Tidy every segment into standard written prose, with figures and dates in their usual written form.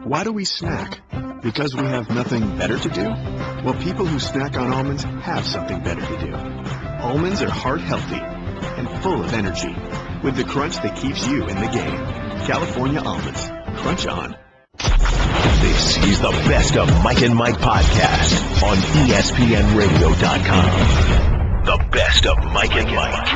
Why do we snack? Because we have nothing better to do? Well, people who snack on almonds have something better to do. Almonds are heart healthy and full of energy, with the crunch that keeps you in the game. California almonds. Crunch on. This is the Best of Mike and Mike podcast on ESPNradio.com. The Best of Mike and Mike.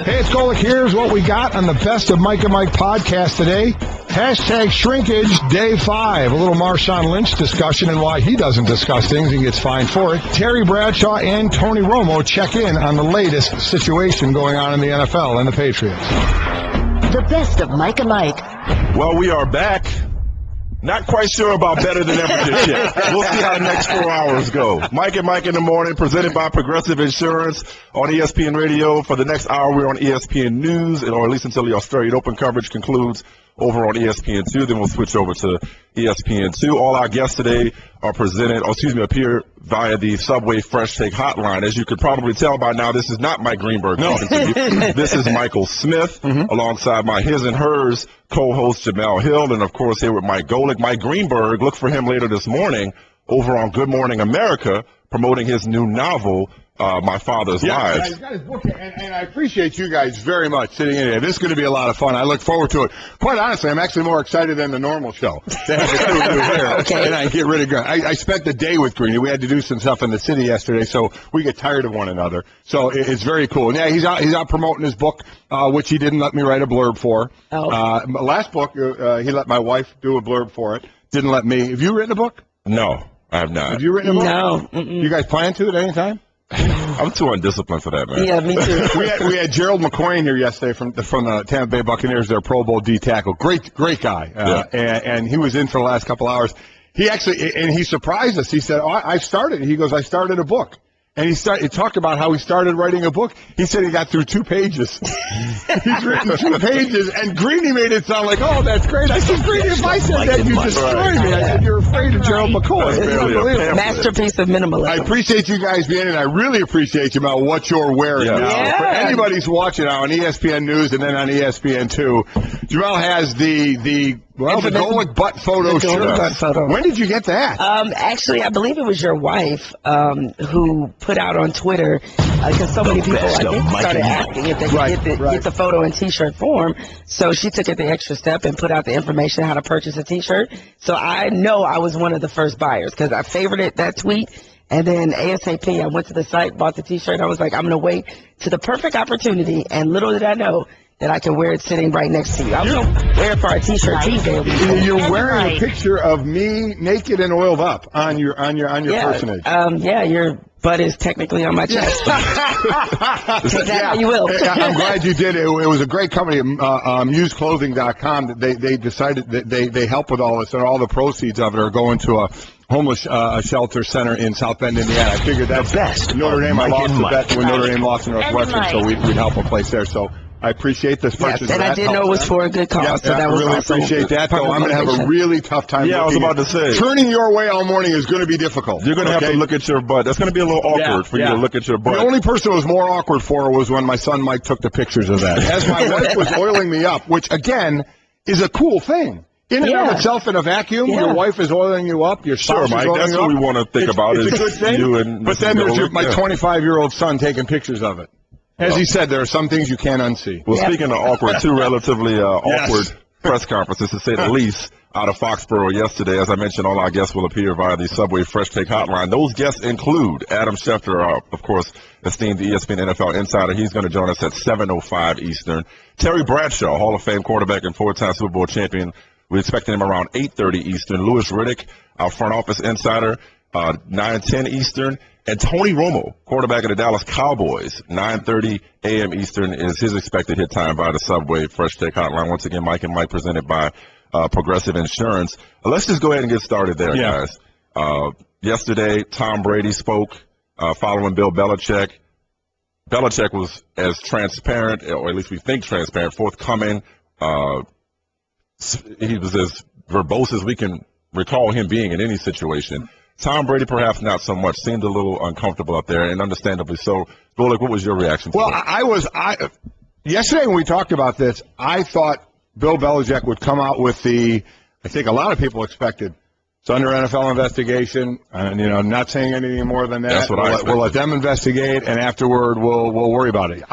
Hey, it's Golic. Here's what we got on the Best of Mike and Mike podcast today. Hashtag shrinkage, day 5. A little Marshawn Lynch discussion and why he doesn't discuss things and gets fined for it. Terry Bradshaw and Tony Romo check in on the latest situation going on in the NFL and the Patriots. The Best of Mike and Mike. Well, we are back. Not quite sure about better than ever just yet. We'll see how the next 4 hours go. Mike and Mike in the morning, presented by Progressive Insurance on ESPN Radio. For the next hour, we're on ESPN News, or at least until the Australian Open coverage concludes over on ESPN2. Then we'll switch over to ESPN2. All our guests today are appear via the Subway Fresh Take Hotline. As you could probably tell by now, this is not Mike Greenberg talking to you. This is Michael Smith, alongside my his and hers co-host Jemele Hill, and of course here with Mike Golic. Mike Greenberg, look for him later this morning over on Good Morning America, promoting his new novel, My Father's Lives. He's got his book, and I appreciate you guys very much sitting in here. This is going to be a lot of fun. I look forward to it. Quite honestly, I'm actually more excited than the normal show. And I get rid of Green. I spent the day with Greeny. We had to do some stuff in the city yesterday, so we get tired of one another. So it's very cool. And yeah, he's out promoting his book, which he didn't let me write a blurb for. Last book, he let my wife do a blurb for it. Didn't let me. Have you written a book? No, I have not. Have you written a book? No. You guys plan to at any time? I'm too undisciplined for that, man. Yeah, me too. we had Gerald McCoy in here yesterday from the Tampa Bay Buccaneers, their Pro Bowl D tackle. Great guy. And he was in for the last couple hours. He surprised us. He said, I started a book. And he talked about how he started writing a book. He said he got through 2 pages. He's written 2 pages, and Greeny made it sound like, oh, that's great. I said, Greeny, if I said that, you'd destroy me. I said, you're afraid of Gerald McCoy. It's unbelievable. Masterpiece of minimalism. I appreciate you guys being in. I really appreciate you about what you're wearing now. For anybody who's watching now on ESPN News and then on ESPN2, Jemele has the Golic butt photo shirt. Butt photo. When did you get that? Actually, I believe it was your wife who put out on Twitter, because so many people, I think, started asking if they could get the photo in T-shirt form. So she took it the extra step and put out the information how to purchase a T-shirt. So I know I was one of the first buyers because I favorited that tweet. And then ASAP, I went to the site, bought the T-shirt. I was like, I'm going to wait to the perfect opportunity. And little did I know that I can wear it sitting right next to you. I was going to wear it for our T-shirt Tuesday. You're wearing a picture of me naked and oiled up on your personage. Your butt is technically on my chest. Take that how you will. I'm glad you did it. It was a great company, museclothing.com. They decided that they help with all this, and all the proceeds of it are going to a homeless shelter center in South Bend, Indiana. I figured that's best. Notre Dame. I lost the bet when Notre Dame lost to Northwestern, so we'd help a place there. So I appreciate this purchase. Yes, and I did know it was for a good cause, so that was really appreciate that. Though I'm going to have a really tough time. Yeah, I was about to say. Turning your way all morning is going to be difficult. You're going to have to look at your butt. That's going to be a little awkward for you to look at your butt. The only person it was more awkward for was when my son Mike took the pictures of that. As my wife was oiling me up, which, again, is a cool thing. In and of itself, in a vacuum, your wife is oiling you up, your spouse is oiling you up. That's what we want to think about. It's a good thing. But then there's my 25-year-old son taking pictures of it. As he said, there are some things you can't unsee. Well, speaking of awkward, 2 relatively awkward press conferences, to say the least, out of Foxborough yesterday. As I mentioned, all our guests will appear via the Subway Fresh Take Hotline. Those guests include Adam Schefter, of course, esteemed ESPN NFL insider. He's going to join us at 7:05 Eastern. Terry Bradshaw, Hall of Fame quarterback and 4-time Super Bowl champion. We're expecting him around 8:30 Eastern. Louis Riddick, our front office insider, 9:10 Eastern. And Tony Romo, quarterback of the Dallas Cowboys, 9:30 a.m. Eastern is his expected hit time via the Subway Fresh Take Hotline. Once again, Mike and Mike presented by Progressive Insurance. Let's just go ahead and get started there, guys. Yesterday, Tom Brady spoke following Bill Belichick. Belichick was as transparent, or at least we think transparent, forthcoming. He was as verbose as we can recall him being in any situation. Tom Brady, perhaps not so much, seemed a little uncomfortable up there, and understandably so. Golic, what was your reaction to it? Yesterday when we talked about this, I thought Bill Belichick would come out with the I think a lot of people expected it's under NFL investigation, and not saying anything more than that. That's what I expected. We'll let them investigate, and afterward we'll worry about it.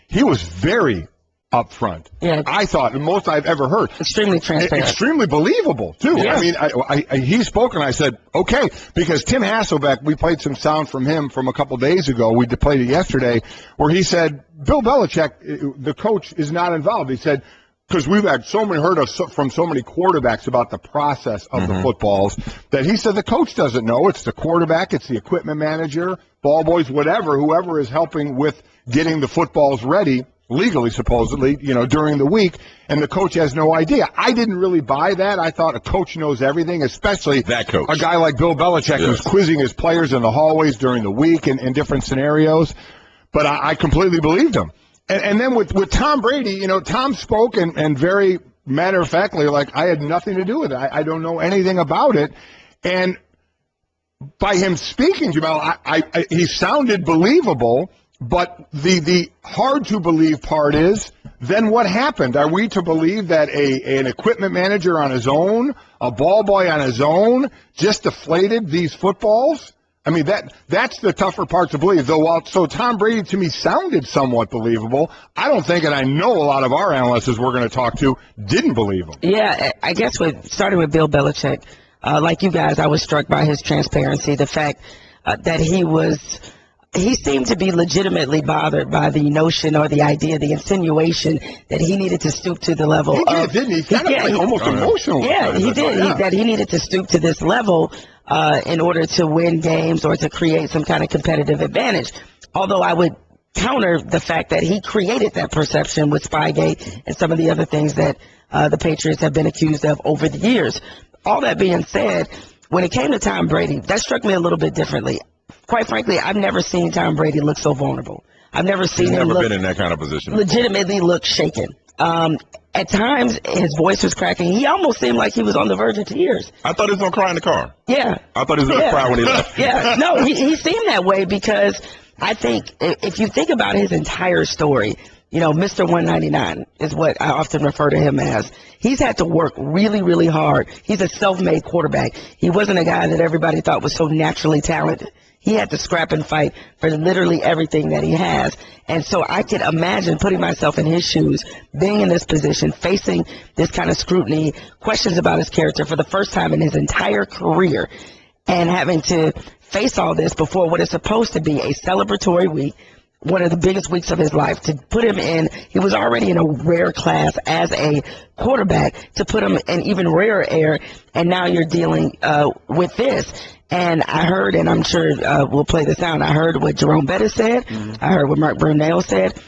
He was very upfront. Yeah. I thought the most I've ever heard. Extremely transparent. Extremely believable too. Yes. I mean, he spoke, and I said, okay, because Tim Hasselbeck, we played some sound from him from a couple days ago. We played it yesterday, where he said Bill Belichick, the coach, is not involved. He said, because we've had from so many quarterbacks about the process of the footballs, that he said the coach doesn't know. It's the quarterback, it's the equipment manager, ball boys, whoever is helping with getting the footballs ready, legally, supposedly, during the week, and the coach has no idea. I didn't really buy that. I thought a coach knows everything, especially that coach. A guy like Bill Belichick who's quizzing his players in the hallways during the week in different scenarios. But I completely believed him. And then with Tom Brady, Tom spoke and very matter-of-factly, like, I had nothing to do with it. I don't know anything about it. And by him speaking, Jemele, he sounded believable, but the hard-to-believe part is, then what happened? Are we to believe that an equipment manager on his own, a ball boy on his own, just deflated these footballs? I mean, that's the tougher part to believe, though. So Tom Brady, to me, sounded somewhat believable. I don't think, and I know a lot of our analysts we're going to talk to didn't believe him. Yeah, I guess starting with Bill Belichick, like you guys, I was struck by his transparency, the fact that he seemed to be legitimately bothered by the notion or the idea, the insinuation that he needed to stoop to the level of... Didn't he? He kind of almost emotional. Yeah, he did. That he needed to stoop to this level in order to win games or to create some kind of competitive advantage. Although I would counter the fact that he created that perception with Spygate and some of the other things that the Patriots have been accused of over the years. All that being said, when it came to Tom Brady, that struck me a little bit differently. Quite frankly, I've never seen Tom Brady look so vulnerable. I've never seen him never been in that kind of position. Legitimately look shaken. At times, his voice was cracking. He almost seemed like he was on the verge of tears. I thought he was going to cry in the car. Yeah. I thought he was going to cry when he left. Yeah. No, he seemed that way because I think if you think about his entire story, Mr. 199 is what I often refer to him as. He's had to work really, really hard. He's a self-made quarterback. He wasn't a guy that everybody thought was so naturally talented. He had to scrap and fight for literally everything that he has. And so I could imagine putting myself in his shoes, being in this position, facing this kind of scrutiny, questions about his character for the first time in his entire career, and having to face all this before what is supposed to be a celebratory week, one of the biggest weeks of his life, to put him in, he was already in a rare class as a quarterback, to put him in even rarer air, and now you're dealing with this. And I heard, and I'm sure we'll play this out, I heard what Jerome Bettis said, I heard what Mark Brunell said.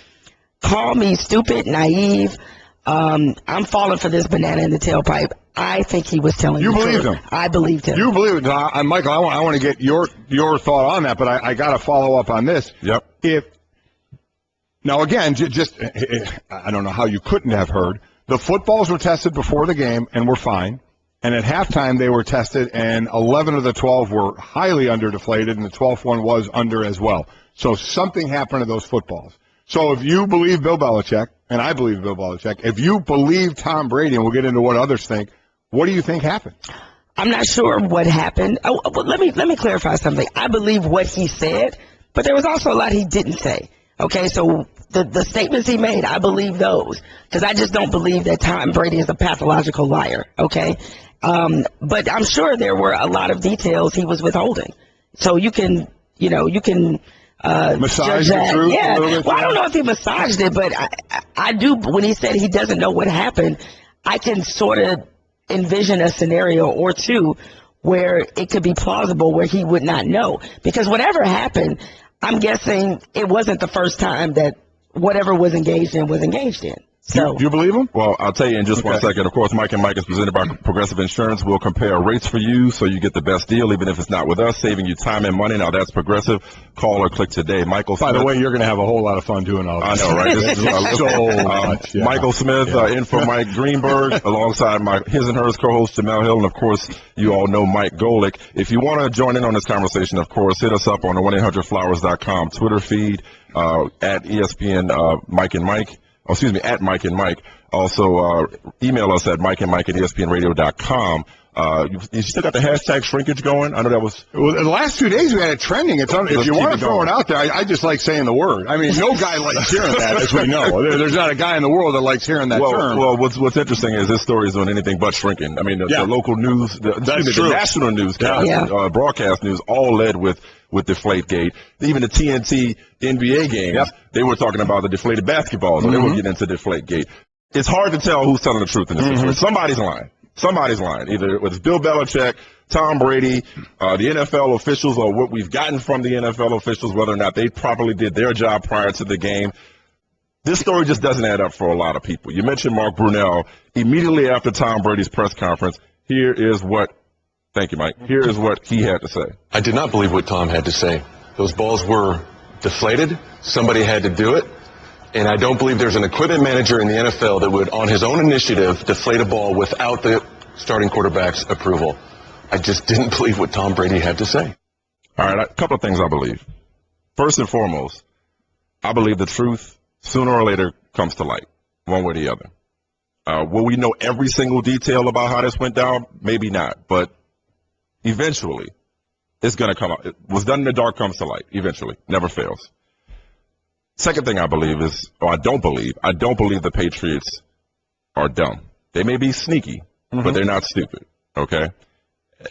Call me stupid, naive, I'm falling for this banana in the tailpipe. I think he was telling you the believed truth. him. I believed him. You believed him. Michael, I want to get your thought on that, but I got to follow up on this. Yep. Now, again, I don't know how you couldn't have heard. The footballs were tested before the game and were fine. And at halftime, they were tested, and 11 of the 12 were highly underdeflated, and the 12th one was under as well. So something happened to those footballs. So if you believe Bill Belichick, and I believe Bill Belichick, if you believe Tom Brady, and we'll get into what others think, what do you think happened? I'm not sure what happened. Oh, well, let me clarify something. I believe what he said, but there was also a lot he didn't say. Okay, so the statements he made, I believe those, because I just don't believe that Tom Brady is a pathological liar. Okay. But I'm sure there were a lot of details he was withholding. So you can massage the truth a little bit. Well, I don't know if he massaged it, but I do. When he said he doesn't know what happened, I can sort of envision a scenario or two where it could be plausible where he would not know. Because whatever happened, I'm guessing it wasn't the first time that whatever was engaged in. So, do you believe him? Well, I'll tell you in just 1 second. Of course, Mike and Mike is presented by Progressive Insurance. We'll compare rates for you so you get the best deal, even if it's not with us, saving you time and money. Now, that's Progressive. Call or click today. Michael Smith. By the way, you're going to have a whole lot of fun doing all this. I know, right? This is so much. Yeah. Michael Smith in for Mike Greenberg, alongside his and hers co-host Jemele Hill, and, of course, you all know Mike Golic. If you want to join in on this conversation, of course, hit us up on the 1-800-Flowers.com Twitter feed, at ESPN Mike and Mike. at Mike and Mike. Also, email us at mikeandmike@espnradio.com. You still got the hashtag shrinkage going? I know that was... Well, the last 2 days we had it trending. If you want to throw it out there, I just like saying the word. I mean, no guy likes hearing that, as we know. There's not a guy in the world that likes hearing that term. Well, what's interesting is this story is doing anything but shrinking. I mean, the local news, the national newscast, broadcast news, all led with deflate-gate. Even the TNT NBA games, they were talking about the deflated basketballs, and they were getting into deflate-gate. It's hard to tell who's telling the truth in this situation. Somebody's lying. Somebody's lying. Either it's Bill Belichick, Tom Brady, the NFL officials, or what we've gotten from the NFL officials, whether or not they properly did their job prior to the game. This story just doesn't add up for a lot of people. You mentioned Mark Brunell. Immediately after Tom Brady's press conference, thank you, Mike. Here is what he had to say. I did not believe what Tom had to say. Those balls were deflated. Somebody had to do it. And I don't believe there's an equipment manager in the NFL that would, on his own initiative, deflate a ball without the starting quarterback's approval. I just didn't believe what Tom Brady had to say. All right, a couple of things I believe. First and foremost, I believe the truth sooner or later comes to light, one way or the other. Will we know every single detail about how this went down? Maybe not, but eventually it's going to come out. What's done in the dark comes to light, eventually, never fails. Second thing I believe is, or I don't believe the Patriots are dumb. They may be sneaky, but they're not stupid, okay?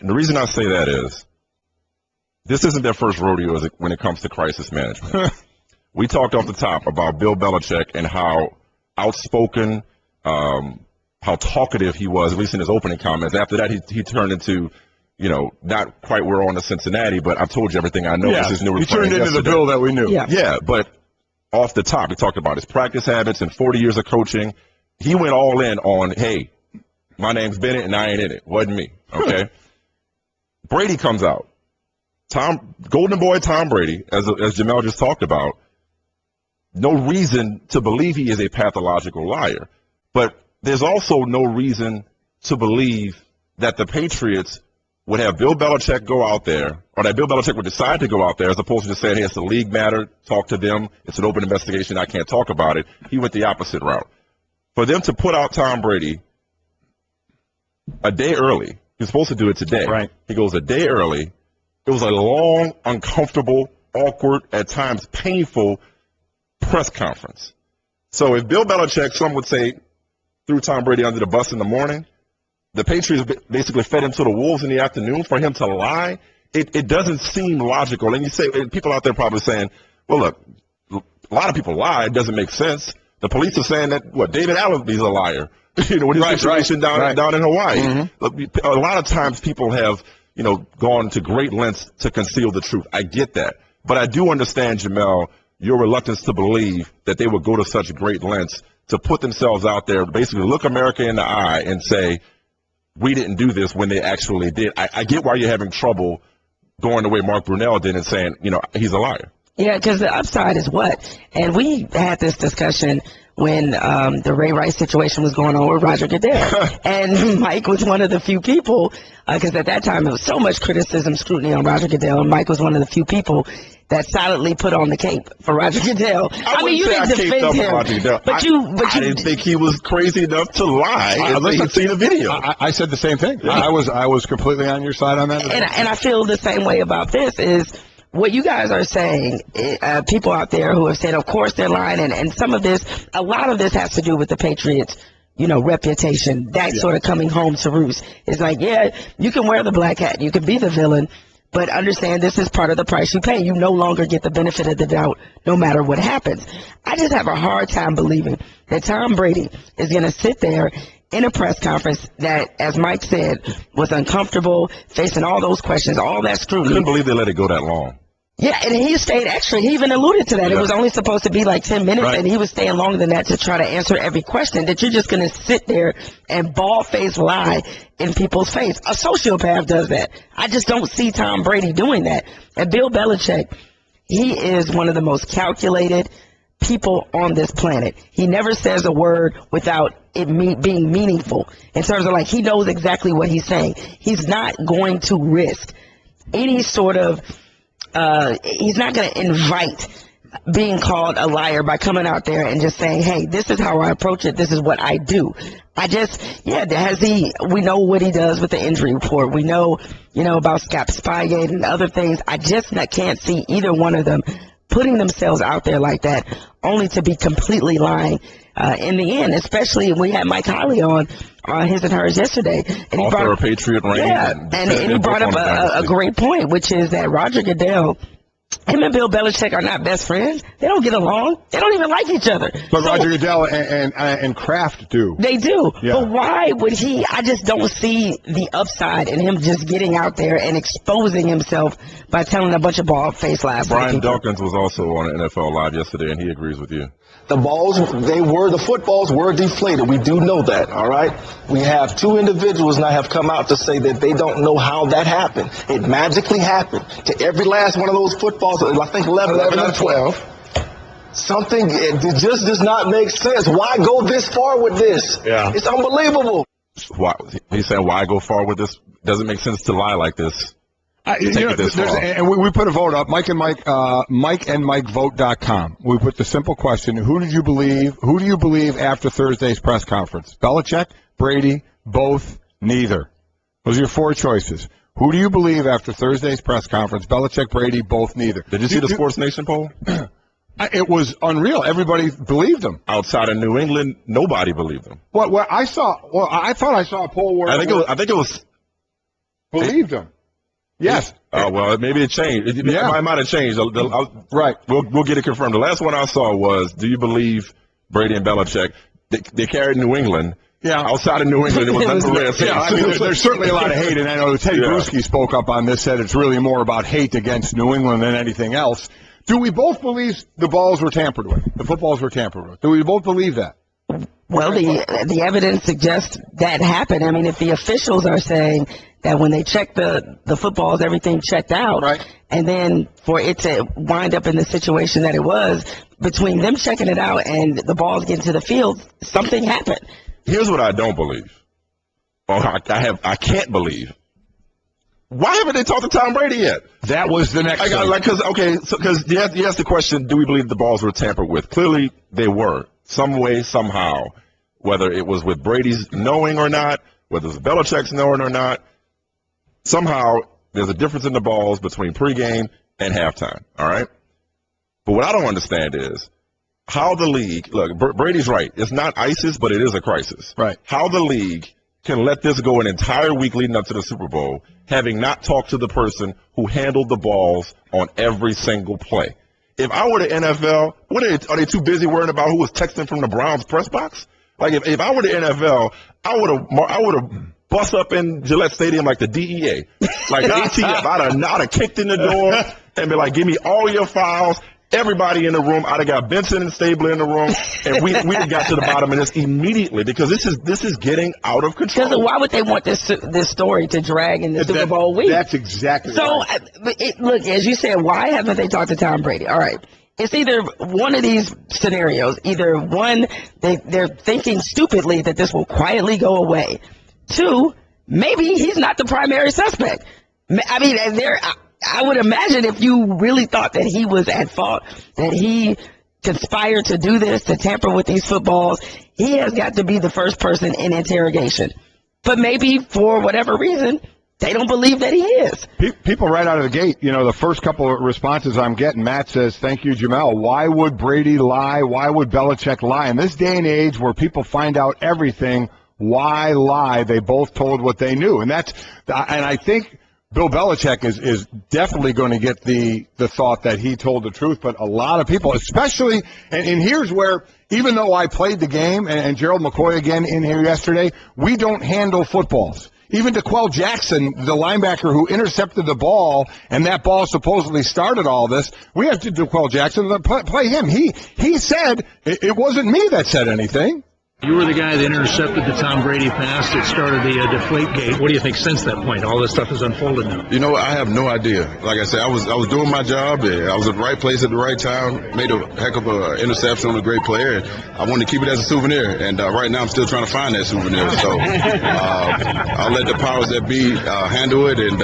And the reason I say that is, this isn't their first rodeo when it comes to crisis management. We talked off the top about Bill Belichick and how outspoken, how talkative he was, at least in his opening comments. After that, he turned into, not quite we're on to Cincinnati, but I've told you everything I know. Yeah, his new he turned into the Bill that we knew. Yeah, but off the top, he talked about his practice habits and 40 years of coaching. He went all in on, hey, my name's Bennett and I ain't in it. Wasn't me, okay? Brady comes out. Golden Boy Tom Brady, as Jemele just talked about, no reason to believe he is a pathological liar. But there's also no reason to believe that the Patriots would have Bill Belichick go out there, or that Bill Belichick would decide to go out there, as opposed to just saying, hey, it's a league matter, talk to them, it's an open investigation, I can't talk about it. He went the opposite route. For them to put out Tom Brady a day early, he was supposed to do it today. Right. He goes a day early. It was a long, uncomfortable, awkward, at times painful press conference. So if Bill Belichick, some would say, threw Tom Brady under the bus in the morning, the Patriots basically fed him to the wolves in the afternoon for him to lie. It doesn't seem logical. And you say, and people out there probably saying, well, look, a lot of people lie. It doesn't make sense. The police are saying that, David Allenby's a liar. With his situation down in Hawaii. Look, a lot of times people have, gone to great lengths to conceal the truth. I get that. But I do understand, Jemele, your reluctance to believe that they would go to such great lengths to put themselves out there, basically look America in the eye and say, we didn't do this when they actually did. I get why you're having trouble going the way Mark Brunell did and saying, he's a liar. Yeah, because the upside is what? And we had this discussion when the Ray Rice situation was going on with Roger Goodell. And Mike was one of the few people, because at that time there was so much criticism, scrutiny on Roger Goodell, and Mike was one of the few people that silently put on the cape for Roger Goodell. I mean, you didn't defend him, Roger Goodell. But I didn't think he was crazy enough to lie. I've seen the video. I said the same thing. Yeah. I was completely on your side on that. And I feel the same way about this. Is what you guys are saying, people out there who have said, of course they're lying, and some of this, a lot of this has to do with the Patriots, reputation, that sort of coming home to roost. It's like, yeah, you can wear the black hat, you can be the villain, but understand this is part of the price you pay. You no longer get the benefit of the doubt no matter what happens. I just have a hard time believing that Tom Brady is going to sit there in a press conference that, as Mike said, was uncomfortable, facing all those questions, all that scrutiny. Couldn't believe they let it go that long. Yeah, and he stayed extra. He even alluded to that. Yeah. It was only supposed to be like 10 minutes, and he was staying longer than that to try to answer every question, that you're just going to sit there and bald-faced lie in people's face. A sociopath does that. I just don't see Tom Brady doing that. And Bill Belichick, he is one of the most calculated people on this planet. He never says a word without it being meaningful, in terms of like he knows exactly what he's saying. He's not going to risk any sort of he's not going to invite being called a liar by coming out there and just saying, hey, this is how I approach it. This is what I do. We know what he does with the injury report. We know, about Spygate and other things. I just can't see either one of them putting themselves out there like that, only to be completely lying in the end, especially we had Mike Holly on his and hers yesterday. And he brought a Patriot reign. Yeah, and he brought up a great point, which is that Roger Goodell, him and Bill Belichick are not best friends. They don't get along. They don't even like each other. But Roger Goodell and Kraft do. They do. Yeah. But why would he? I just don't see the upside in him just getting out there and exposing himself by telling a bunch of bald-faced lies. Brian Dawkins was also on NFL Live yesterday, and he agrees with you. The footballs were deflated. We do know that, all right? We have two individuals now have come out to say that they don't know how that happened. It magically happened to every last one of those footballs, I think 11 out of 12. Something, it just does not make sense. Why go this far with this? Yeah. It's unbelievable. Why, he's saying, why go far with this? Doesn't make sense to lie like this. And we put a vote up, MikeandMikeVote.com. We put the simple question: Who do you believe after Thursday's press conference? Belichick, Brady, both, neither. Those are your four choices. Who do you believe after Thursday's press conference? Belichick, Brady, both, neither. Did you see the Sports Nation poll? It was unreal. Everybody believed him. Outside of New England, nobody believed him. I thought I saw a poll where I think it was believed him. Yes. Well, maybe it changed. It might have changed. Right. We'll get it confirmed. The last one I saw was, do you believe Brady and Belichick? They carried New England. Yeah. Outside of New England, it was nothing rare. Yeah, I mean, there's certainly a lot of hate, and I know Teddy Bruschi spoke up on this, said it's really more about hate against New England than anything else. Do we both believe the balls were tampered with? The footballs were tampered with? Do we both believe that? Well, the evidence suggests that happened. I mean, if the officials are saying that when they checked the footballs, everything checked out, right, and then for it to wind up in the situation that it was, between them checking it out and the balls getting to the field, something happened. Here's what I don't believe. I can't believe. Why haven't they talked to Tom Brady yet? That was the next thing. Because you asked the question, do we believe the balls were tampered with? Clearly, they were. Some way, somehow, whether it was with Brady's knowing or not, whether it was Belichick's knowing or not, somehow there's a difference in the balls between pregame and halftime, all right? But what I don't understand is how the league, look, Brady's right. It's not ISIS, but it is a crisis. Right. How the league can let this go an entire week leading up to the Super Bowl, having not talked to the person who handled the balls on every single play. If I were the NFL, are they too busy worrying about who was texting from the Browns press box? Like if I were the NFL, I would have bust up in Gillette Stadium like the DEA, like the ATF. I'd have kicked in the door and be like, "Give me all your files." Everybody in the room. I'd have got Benson and Stabler in the room, and we'd have got to the bottom of this immediately because this is getting out of control. Because why would they want this story to drag in the Super Bowl week? That's exactly right. Look, as you said, why haven't they talked to Tom Brady? All right. It's either one of these scenarios. Either one, they're thinking stupidly that this will quietly go away. Two, maybe he's not the primary suspect. I mean, I would imagine if you really thought that he was at fault, that he conspired to do this, to tamper with these footballs, he has got to be the first person in interrogation. But maybe for whatever reason, they don't believe that he is. People right out of the gate, the first couple of responses I'm getting, Matt says, thank you, Jemele. Why would Brady lie? Why would Belichick lie? In this day and age where people find out everything, why lie? They both told what they knew. And I think Bill Belichick is definitely going to get the thought that he told the truth, but a lot of people, especially, and here's where, even though I played the game, and Gerald McCoy again in here yesterday, we don't handle footballs. Even DeQuell Jackson, the linebacker who intercepted the ball, and that ball supposedly started all this, we have to DeQuell Jackson play him. He said, it wasn't me that said anything. You were the guy that intercepted the Tom Brady pass that started the deflate-gate. What do you think since that point? All this stuff has unfolded now. You know, I have no idea. Like I said, I was doing my job. I was at the right place at the right time. Made a heck of an interception on a great player. And I wanted to keep it as a souvenir. And right now I'm still trying to find that souvenir. So I'll let the powers that be handle it. And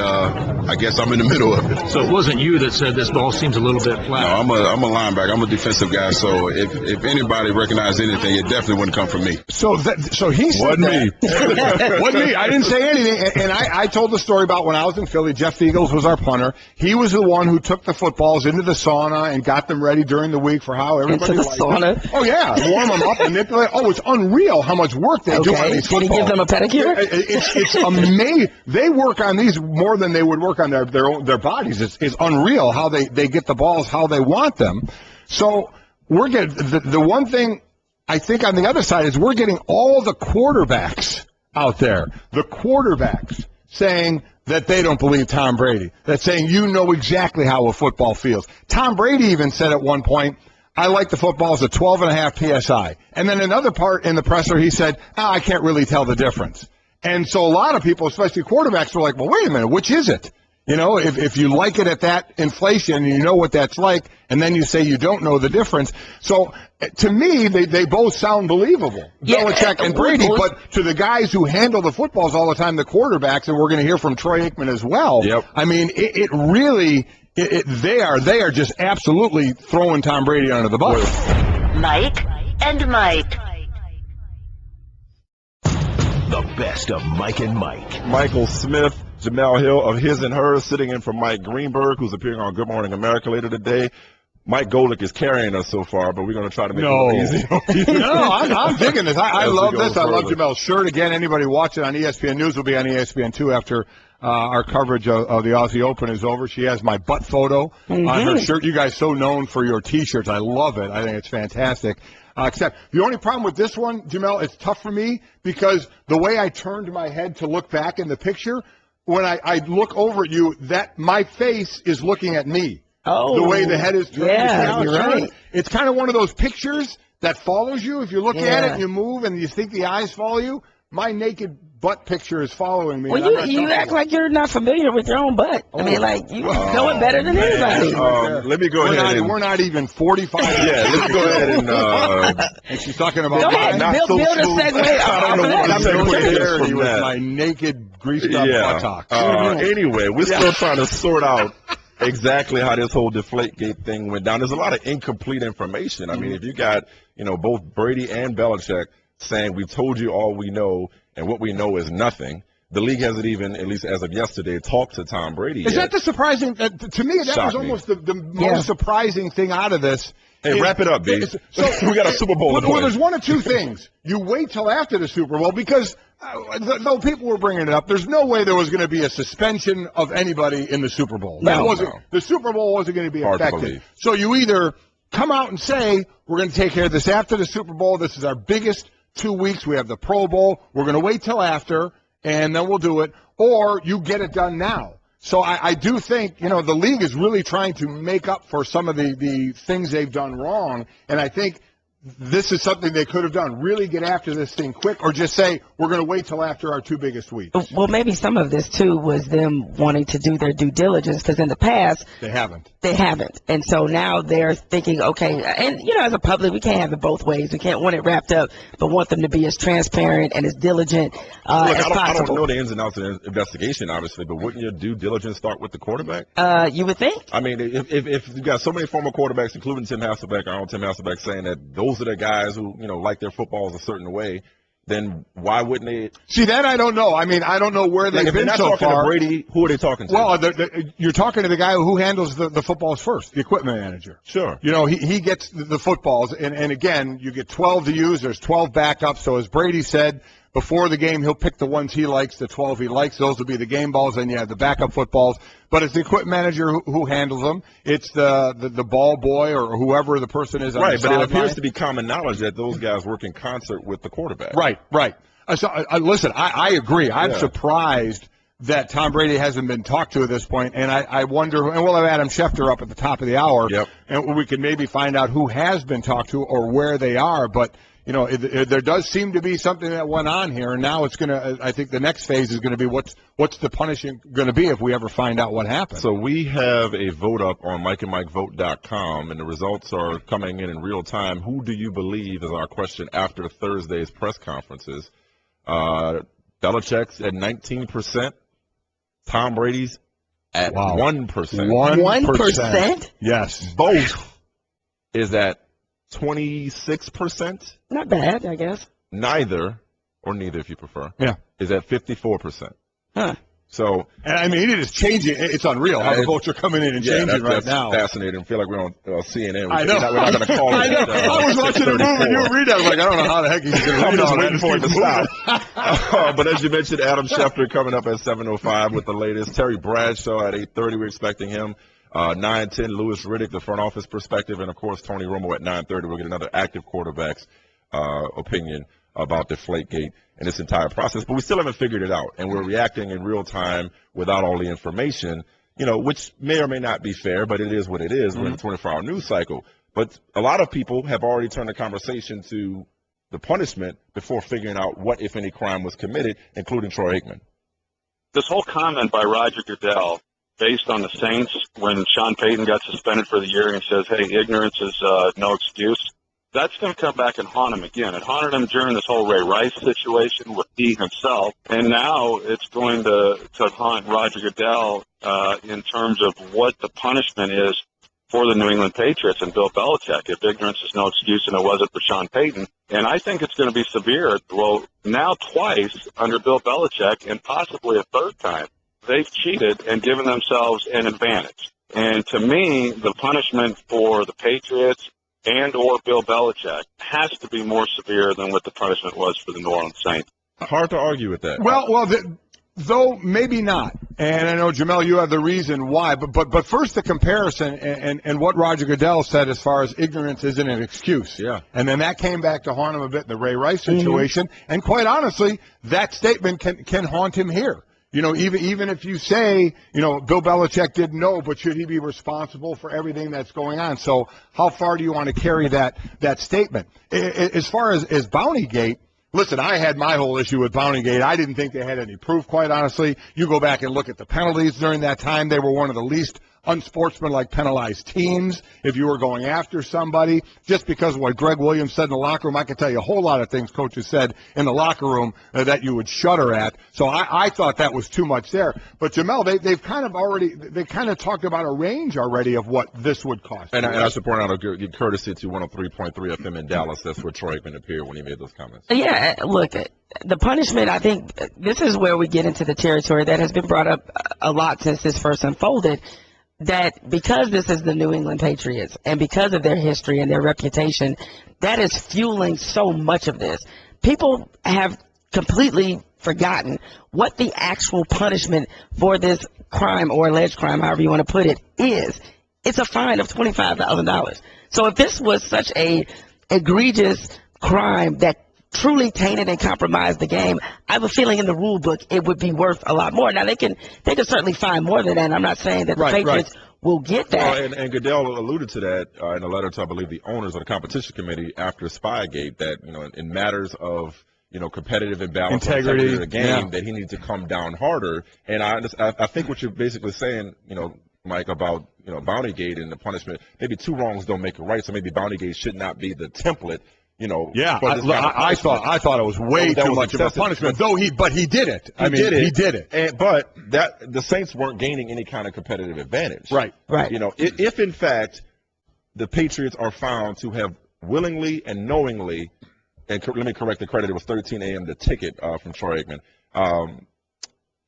I guess I'm in the middle of it. So it wasn't you that said this ball seems a little bit flat. No, I'm a linebacker. I'm a defensive guy. So if anybody recognized anything, it definitely wouldn't come from me. So he said Wasn't me. Wasn't me. I didn't say anything. And I told the story about when I was in Philly. Jeff Eagles was our punter. He was the one who took the footballs into the sauna and got them ready during the week for how everybody into the sauna. Oh yeah, warm them up, manipulate. Oh, it's unreal how much work they do on these footballs. Did he give them a pedicure? It's amazing. They work on these more than they would work on their bodies. It's unreal how they get the balls how they want them. So we're getting the one thing. I think on the other side is we're getting all the quarterbacks out there, the quarterbacks saying that they don't believe Tom Brady, that's saying you know exactly how a football feels. Tom Brady even said at one point, I like the footballs at 12.5 PSI. And then another part in the presser, he said, I can't really tell the difference. And so a lot of people, especially quarterbacks, were like, well, wait a minute, which is it? You know, if you like it at that inflation, and you know what that's like, and then you say you don't know the difference. So, to me, they both sound believable, Belichick and Brady. But to the guys who handle the footballs all the time, the quarterbacks, and we're going to hear from Troy Aikman as well. Yep. I mean, it really, they are just absolutely throwing Tom Brady under the bus. Mike and Mike. The best of Mike and Mike. Michael Smith Jemele Hill of His and Hers, sitting in for Mike Greenberg, who's appearing on Good Morning America later today. Mike Golic is carrying us so far, but we're going to try to make it a little easy. No, I'm digging this. I love this. I love Jemele's shirt. Again, anybody watching on ESPN News will be on ESPN2 after our coverage of the Aussie Open is over. She has my butt photo on her shirt. You guys so known for your T-shirts. I love it. I think it's fantastic. Except the only problem with this one, Jemele, it's tough for me because the way I turned my head to look back in the picture, when I look over at you, that my face is looking at me. Oh, the way the head is turned. Yeah, right. It's kind of one of those pictures that follows you. If you look at it and you move and you think the eyes follow you, my naked butt picture is following me. Well, you act like you're not familiar with your own butt. I mean, like, you know it better than anybody. Let me go ahead. We're not even 45. Yeah, let me go ahead and she's talking about go ahead, build a segue. I don't know what I'm saying with my naked greased up buttocks. Anyway, we're still trying to sort out exactly how this whole deflate-gate thing went down. There's a lot of incomplete information. I mean, if you got, both Brady and Belichick saying we've told you all we know and what we know is nothing. The league hasn't even, at least as of yesterday, talked to Tom Brady yet. Is that the surprising? To me, that was almost the most surprising thing out of this. Hey, wrap it up, babe. So we got a Super Bowl. Well, there's one of two things. You wait till after the Super Bowl because though people were bringing it up, there's no way there was going to be a suspension of anybody in the Super Bowl. The Super Bowl wasn't going to be affected. So you either come out and say, we're going to take care of this after the Super Bowl. This is our biggest 2 weeks. We have the Pro Bowl. We're going to wait till after, and then we'll do it. Or you get it done now. So I do think, the league is really trying to make up for some of the things they've done wrong. And I think this is something they could have done. Really get after this thing quick, or just say, we're going to wait till after our 2 biggest weeks. Well, maybe some of this, too, was them wanting to do their due diligence, because in the past, They haven't. And so now they're thinking, okay, and, as a public, we can't have it both ways. We can't want it wrapped up, but want them to be as transparent and as diligent as possible. I don't know the ins and outs of the investigation, obviously, but wouldn't your due diligence start with the quarterback? You would think. I mean, if you got so many former quarterbacks, including Tim Hasselbeck, our own Tim Hasselbeck, saying that those are the guys who, like their footballs a certain way, then why wouldn't they? See, that I don't know. I mean, I don't know where they've been so far. If they're not talking to Brady, who are they talking to? Well, you're talking to the guy who handles the footballs first, the equipment manager. Sure. He gets the footballs, and again, you get 12 to use. There's 12 backups. So as Brady said, before the game, he'll pick the ones he likes, the 12 he likes. Those will be the game balls, and you have the backup footballs. But it's the equipment manager who handles them. It's the ball boy or whoever the person is on the sideline. Right, but it appears to be common knowledge that those guys work in concert with the quarterback. Right. Listen, I agree. I'm surprised that Tom Brady hasn't been talked to at this point, and I wonder, and we'll have Adam Schefter up at the top of the hour, and we can maybe find out who has been talked to or where they are, but there does seem to be something that went on here, and now it's going to. I think the next phase is going to be what's the punishment going to be if we ever find out what happened. So we have a vote up on MikeandMikeVote.com, and the results are coming in real time. Who do you believe is our question after Thursday's press conferences? Belichick's at 19%. Tom Brady's at 1%. 1%? Yes. Both is at 26%. Not bad, I guess. Neither, or neither if you prefer, is at 54%. Huh. So, and I mean, it is changing. It's unreal how the votes are coming in and changing right now. That's fascinating. I feel like we're on CNN. I know. We're not going to call it. I know. I was watching the movie when you read that. I was like, I don't know how the heck he's going to read all that. I'm just waiting for it to stop. But as you mentioned, Adam Schefter coming up at 7:05 with the latest. Terry Bradshaw at 8:30. We're expecting him. 9:10, Louis Riddick, the front office perspective. And, of course, Tony Romo at 9:30. We'll get another active quarterback's opinion about Deflate-gate and this entire process. But we still haven't figured it out, and we're reacting in real time without all the information, which may or may not be fair, but it is what it is. We're in the 24-hour news cycle. But a lot of people have already turned the conversation to the punishment before figuring out what, if any, crime was committed, including Troy Aikman. This whole comment by Roger Goodell, based on the Saints, when Sean Payton got suspended for the year and says, hey, ignorance is no excuse, that's going to come back and haunt him again. It haunted him during this whole Ray Rice situation with he himself, and now it's going to haunt Roger Goodell in terms of what the punishment is for the New England Patriots and Bill Belichick, if ignorance is no excuse and it wasn't for Sean Payton. And I think it's going to be severe. Well, now twice under Bill Belichick and possibly a third time, they've cheated and given themselves an advantage. And to me, the punishment for the Patriots and or Bill Belichick has to be more severe than what the punishment was for the New Orleans Saints. Hard to argue with that. Well, though maybe not. And I know, Jemele, you have the reason why. But first the comparison and what Roger Goodell said as far as ignorance isn't an excuse. Yeah. And then that came back to haunt him a bit in the Ray Rice situation. Mm-hmm. And quite honestly, that statement can haunt him here. Even if you say, Bill Belichick didn't know, but should he be responsible for everything that's going on? So how far do you want to carry that statement? As far as Bountygate, listen, I had my whole issue with Bountygate. I didn't think they had any proof, quite honestly. You go back and look at the penalties during that time. They were one of the least unsportsmanlike penalized teams if you were going after somebody. Just because of what Greg Williams said in the locker room, I can tell you a whole lot of things coaches said in the locker room that you would shudder at. So I thought that was too much there. But, Jemele, they've kind of talked about a range already of what this would cost. And I should point out, a good courtesy to 103.3 FM in Dallas. That's where Troy Aikman appeared when he made those comments. Yeah, look, the punishment, I think this is where we get into the territory that has been brought up a lot since this first unfolded, that because this is the New England Patriots and because of their history and their reputation, that is fueling so much of this. People have completely forgotten what the actual punishment for this crime or alleged crime, however you want to put it, is. It's a fine of $25,000. So if this was such a egregious crime that truly tainted and compromised the game, I have a feeling in the rule book it would be worth a lot more. Now, they can certainly find more than that. I'm not saying that the Patriots will get that. Well, and Goodell alluded to that in a letter to, I believe, the owners of the competition committee after Spygate, that, in matters of, competitive imbalance, integrity of the game, that he needs to come down harder. And I think what you're basically saying, Mike, about, Bountygate and the punishment, maybe two wrongs don't make a right. So maybe Bountygate should not be the template. I thought it was way too much of a punishment. But he did it. He did it. But the Saints weren't gaining any kind of competitive advantage. Right. If in fact the Patriots are found to have willingly and knowingly, and let me correct the credit, it was 13 a.m. the ticket from Troy Aikman.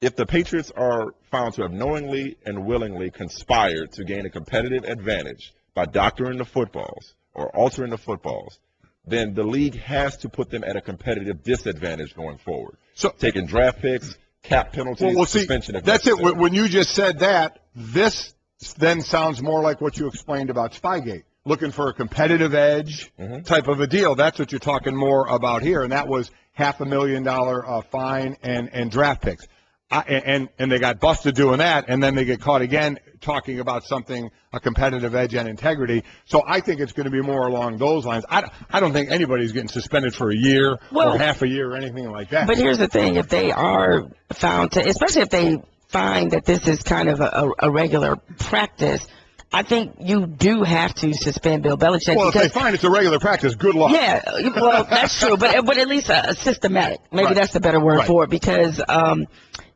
If the Patriots are found to have knowingly and willingly conspired to gain a competitive advantage by doctoring the footballs or altering the footballs, then the league has to put them at a competitive disadvantage going forward. So taking draft picks, cap penalties, suspension. That's it. When you just said that, this then sounds more like what you explained about Spygate. Looking for a competitive edge type of a deal. That's what you're talking more about here, and that was $500,000 fine and draft picks. and they got busted doing that, and then they get caught again talking about something, a competitive edge and integrity. So I think it's going to be more along those lines. I don't think anybody's getting suspended for a year or half a year or anything like that. But here's the thing. If they are found to, especially if they find that this is kind of a regular practice, I think you do have to suspend Bill Belichick. Well, if they find it's a regular practice, good luck. Yeah, well, that's true. But at least a systematic. Maybe that's the better word for it, because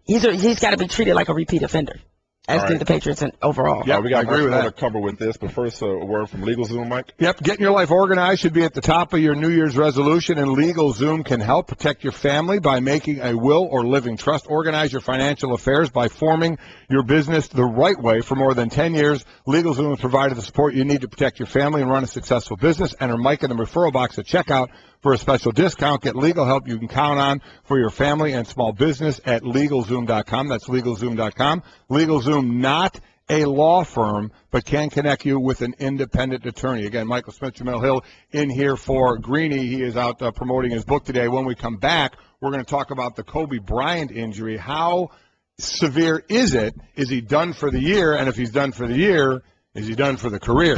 he's got to be treated like a repeat offender, as do the Patriots overall. Yeah, we got much more to cover with this, but first a word from LegalZoom, Mike. Yep, getting your life organized should be at the top of your New Year's resolution, and LegalZoom can help protect your family by making a will or living trust. Organize your financial affairs by forming your business the right way. For more than 10 years, LegalZoom has provided the support you need to protect your family and run a successful business. Enter Mike in the referral box at checkout for a special discount. Get legal help you can count on for your family and small business at LegalZoom.com. That's LegalZoom.com. LegalZoom, not a law firm, but can connect you with an independent attorney. Again, Michael Smith Jemele Hill in here for Greeny. He is out promoting his book today. When we come back, we're going to talk about the Kobe Bryant injury. How severe is it? Is he done for the year? And if he's done for the year, is he done for the career?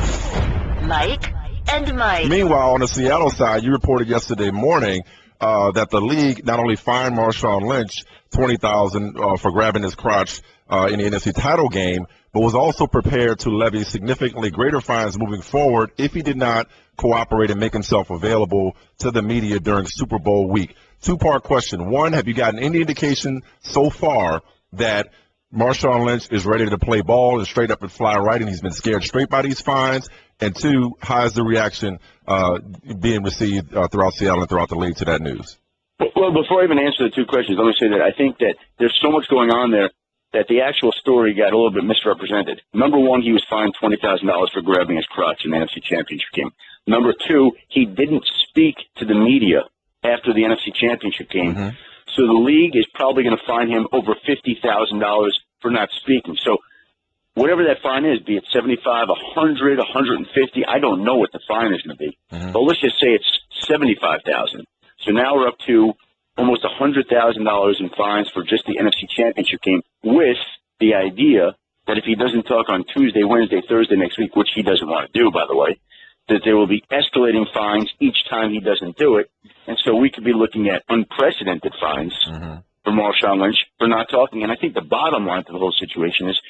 Mike and Mike. Meanwhile, on the Seattle side, you reported yesterday morning that the league not only fined Marshawn Lynch $20,000 for grabbing his crotch in the NFC title game, but was also prepared to levy significantly greater fines moving forward if he did not cooperate and make himself available to the media during Super Bowl week. Two-part question. One, have you gotten any indication so far that Marshawn Lynch is ready to play ball and straight up and fly right, and he's been scared straight by these fines? And two, how is the reaction being received throughout Seattle and throughout the league to that news? Well, before I even answer the two questions, let me say that I think that there's so much going on there that the actual story got a little bit misrepresented. Number one, he was fined $20,000 for grabbing his crotch in the NFC Championship game. Number two, he didn't speak to the media after the NFC Championship game. Mm-hmm. So the league is probably going to fine him over $50,000 for not speaking. So whatever that fine is, be it 75, 100, 150, I don't know what the fine is going to be. Mm-hmm. But let's just say it's 75,000. So now we're up to almost $100,000 in fines for just the NFC Championship game, with the idea that if he doesn't talk on Tuesday, Wednesday, Thursday next week, which he doesn't want to do, by the way, that there will be escalating fines each time he doesn't do it. And so we could be looking at unprecedented fines for Marshawn Lynch for not talking. And I think the bottom line to the whole situation is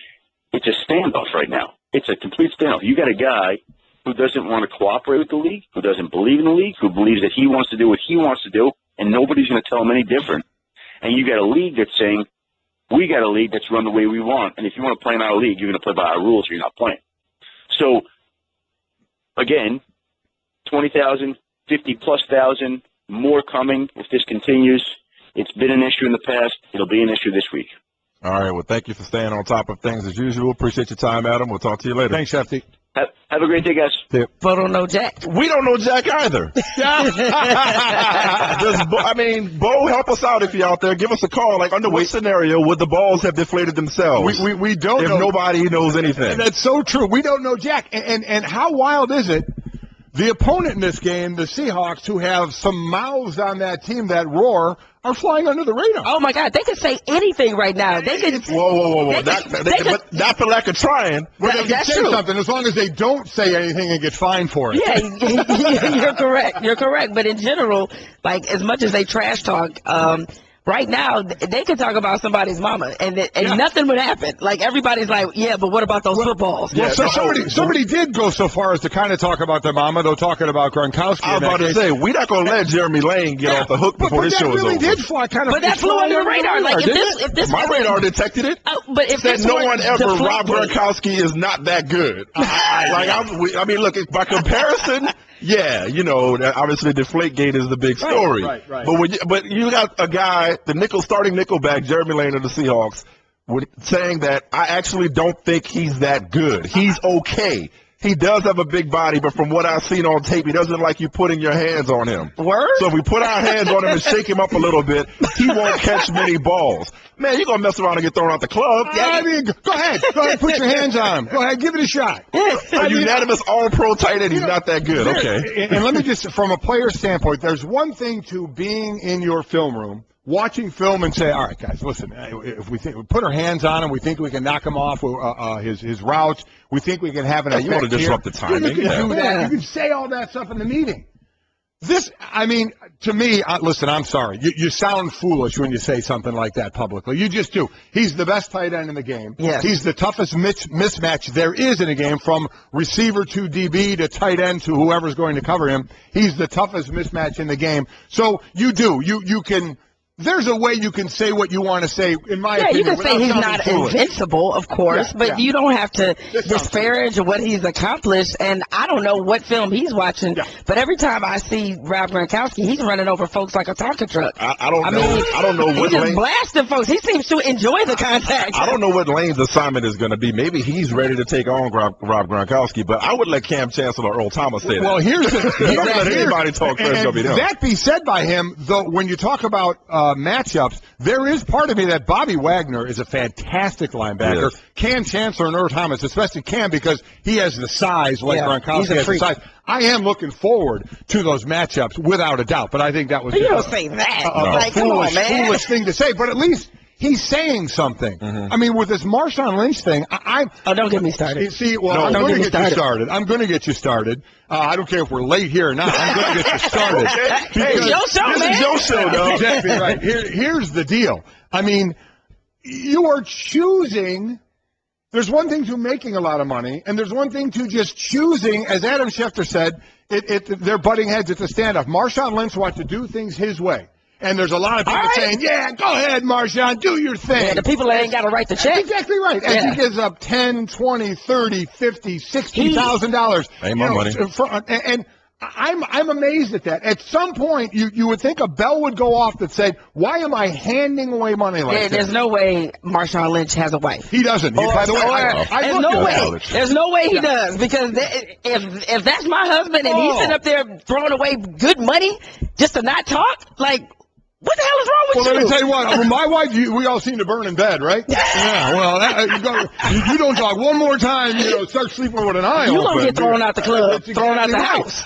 it's a standoff right now. It's a complete standoff. You got a guy who doesn't want to cooperate with the league, who doesn't believe in the league, who believes that he wants to do what he wants to do, and nobody's going to tell him any different. And you got a league that's saying, we got a league that's run the way we want, and if you want to play in our league, you're going to play by our rules or you're not playing. So, again, 20,000, 50-plus thousand, more coming if this continues. It's been an issue in the past. It'll be an issue this week. All right. Well, thank you for staying on top of things as usual. Appreciate your time, Adam. We'll talk to you later. Thanks, Shefty. Have a great day, guys. Bo don't know Jack. We don't know Jack either. Bo, help us out if you're out there. Give us a call. Like, under what scenario would the balls have deflated themselves? We don't know. If nobody knows anything. That's so true. We don't know Jack. And how wild is it? The opponent in this game, the Seahawks, who have some mouths on that team that roar, are flying under the radar. Oh, my God. They can say anything right now. They can. Whoa. But not for lack of trying. Well, they can say something as long as they don't say anything and get fined for it. Yeah, you're correct. You're correct. But in general, like, as much as they trash talk, right now, they could talk about somebody's mama, and nothing would happen. Like, everybody's like, yeah, but what about those footballs? Well, somebody did go so far as to kind of talk about their mama, though, talking about Gronkowski. I was about to say, we're not going to let Jeremy Lane get off the hook before this show is over. Did fly kind of. But that flew under the radar. Like, if this my radar detected it. But if said no one ever, Rob Gronkowski is not that good. I mean, look, by comparison. Yeah, obviously deflate-gate is the big story. Right. But you got a guy, the starting nickelback, Jeremy Lane of the Seahawks, saying that I actually don't think he's that good. He's okay. He does have a big body, but from what I've seen on tape, he doesn't like you putting your hands on him. Word? So if we put our hands on him and shake him up a little bit, he won't catch many balls. Man, you're going to mess around and get thrown out the club. I mean, go ahead, put your hands on him. Go ahead, give it a shot. A unanimous all-pro tight end, he's not that good. Okay. And let me just, from a player standpoint, there's one thing to being in your film room watching film and say, all right, guys, listen, if we put our hands on him, we think we can knock him off his routes, we think we can have an effect you want to disrupt here. the timing. You can do that. You can say all that stuff in the meeting. To me, listen, I'm sorry. You sound foolish when you say something like that publicly. You just do. He's the best tight end in the game. Yes. He's the toughest mismatch there is in a game, from receiver to DB to tight end to whoever's going to cover him. He's the toughest mismatch in the game. So you do. You can. There's a way you can say what you want to say, in my opinion. You can say he's not invincible, of course, but you don't have to disparage what he's accomplished. And I don't know what film he's watching, but every time I see Rob Gronkowski, he's running over folks like a Tonka truck. I don't know what he's just blasting folks. He seems to enjoy the contact. I don't know what Lane's assignment is going to be. Maybe he's ready to take on Rob Gronkowski, but I would let Cam Chancellor or Earl Thomas say that. Well, here's the I'm going to let anybody talk first. That be said by him, though, when you talk about matchups, there is part of me that Bobby Wagner is a fantastic linebacker. Yes. Cam Chancellor and Earl Thomas, especially Cam, because he has the size like Gronkowski has the size. I am looking forward to those matchups without a doubt, but I think that was you don't say that. Foolish thing to say, but at least he's saying something. Mm-hmm. I mean, with this Marshawn Lynch thing, don't get me started. See, I'm going to get you started. I'm going to get you started. I don't care if we're late here or not. I'm going to get you started. It's your show, man. This is your show, though. Exactly right. Here's the deal. I mean, you are choosing. There's one thing to making a lot of money, and there's one thing to just choosing, as Adam Schefter said, they're butting heads at the standoff. Marshawn Lynch wants to do things his way. And there's a lot of people saying, yeah, go ahead, Marshawn, do your thing. Yeah, the people that ain't got to write the check. Exactly right. And he gives up $10, $20, $30, $50, $60,000. Ain't my money. And I'm amazed at that. At some point, you would think a bell would go off that said, why am I handing away money like that? There's no way Marshawn Lynch has a wife. He doesn't. By the way, there's no way. There's no way he does, because if that's my husband and he's sitting up there throwing away good money just to not talk, like, what the hell is wrong with you? Well, let me tell you what. My wife, we all seem to burn in bed, right? Yeah. Well, you don't talk one more time, start sleeping with an eye open. You're going to get thrown out the club, thrown out the house.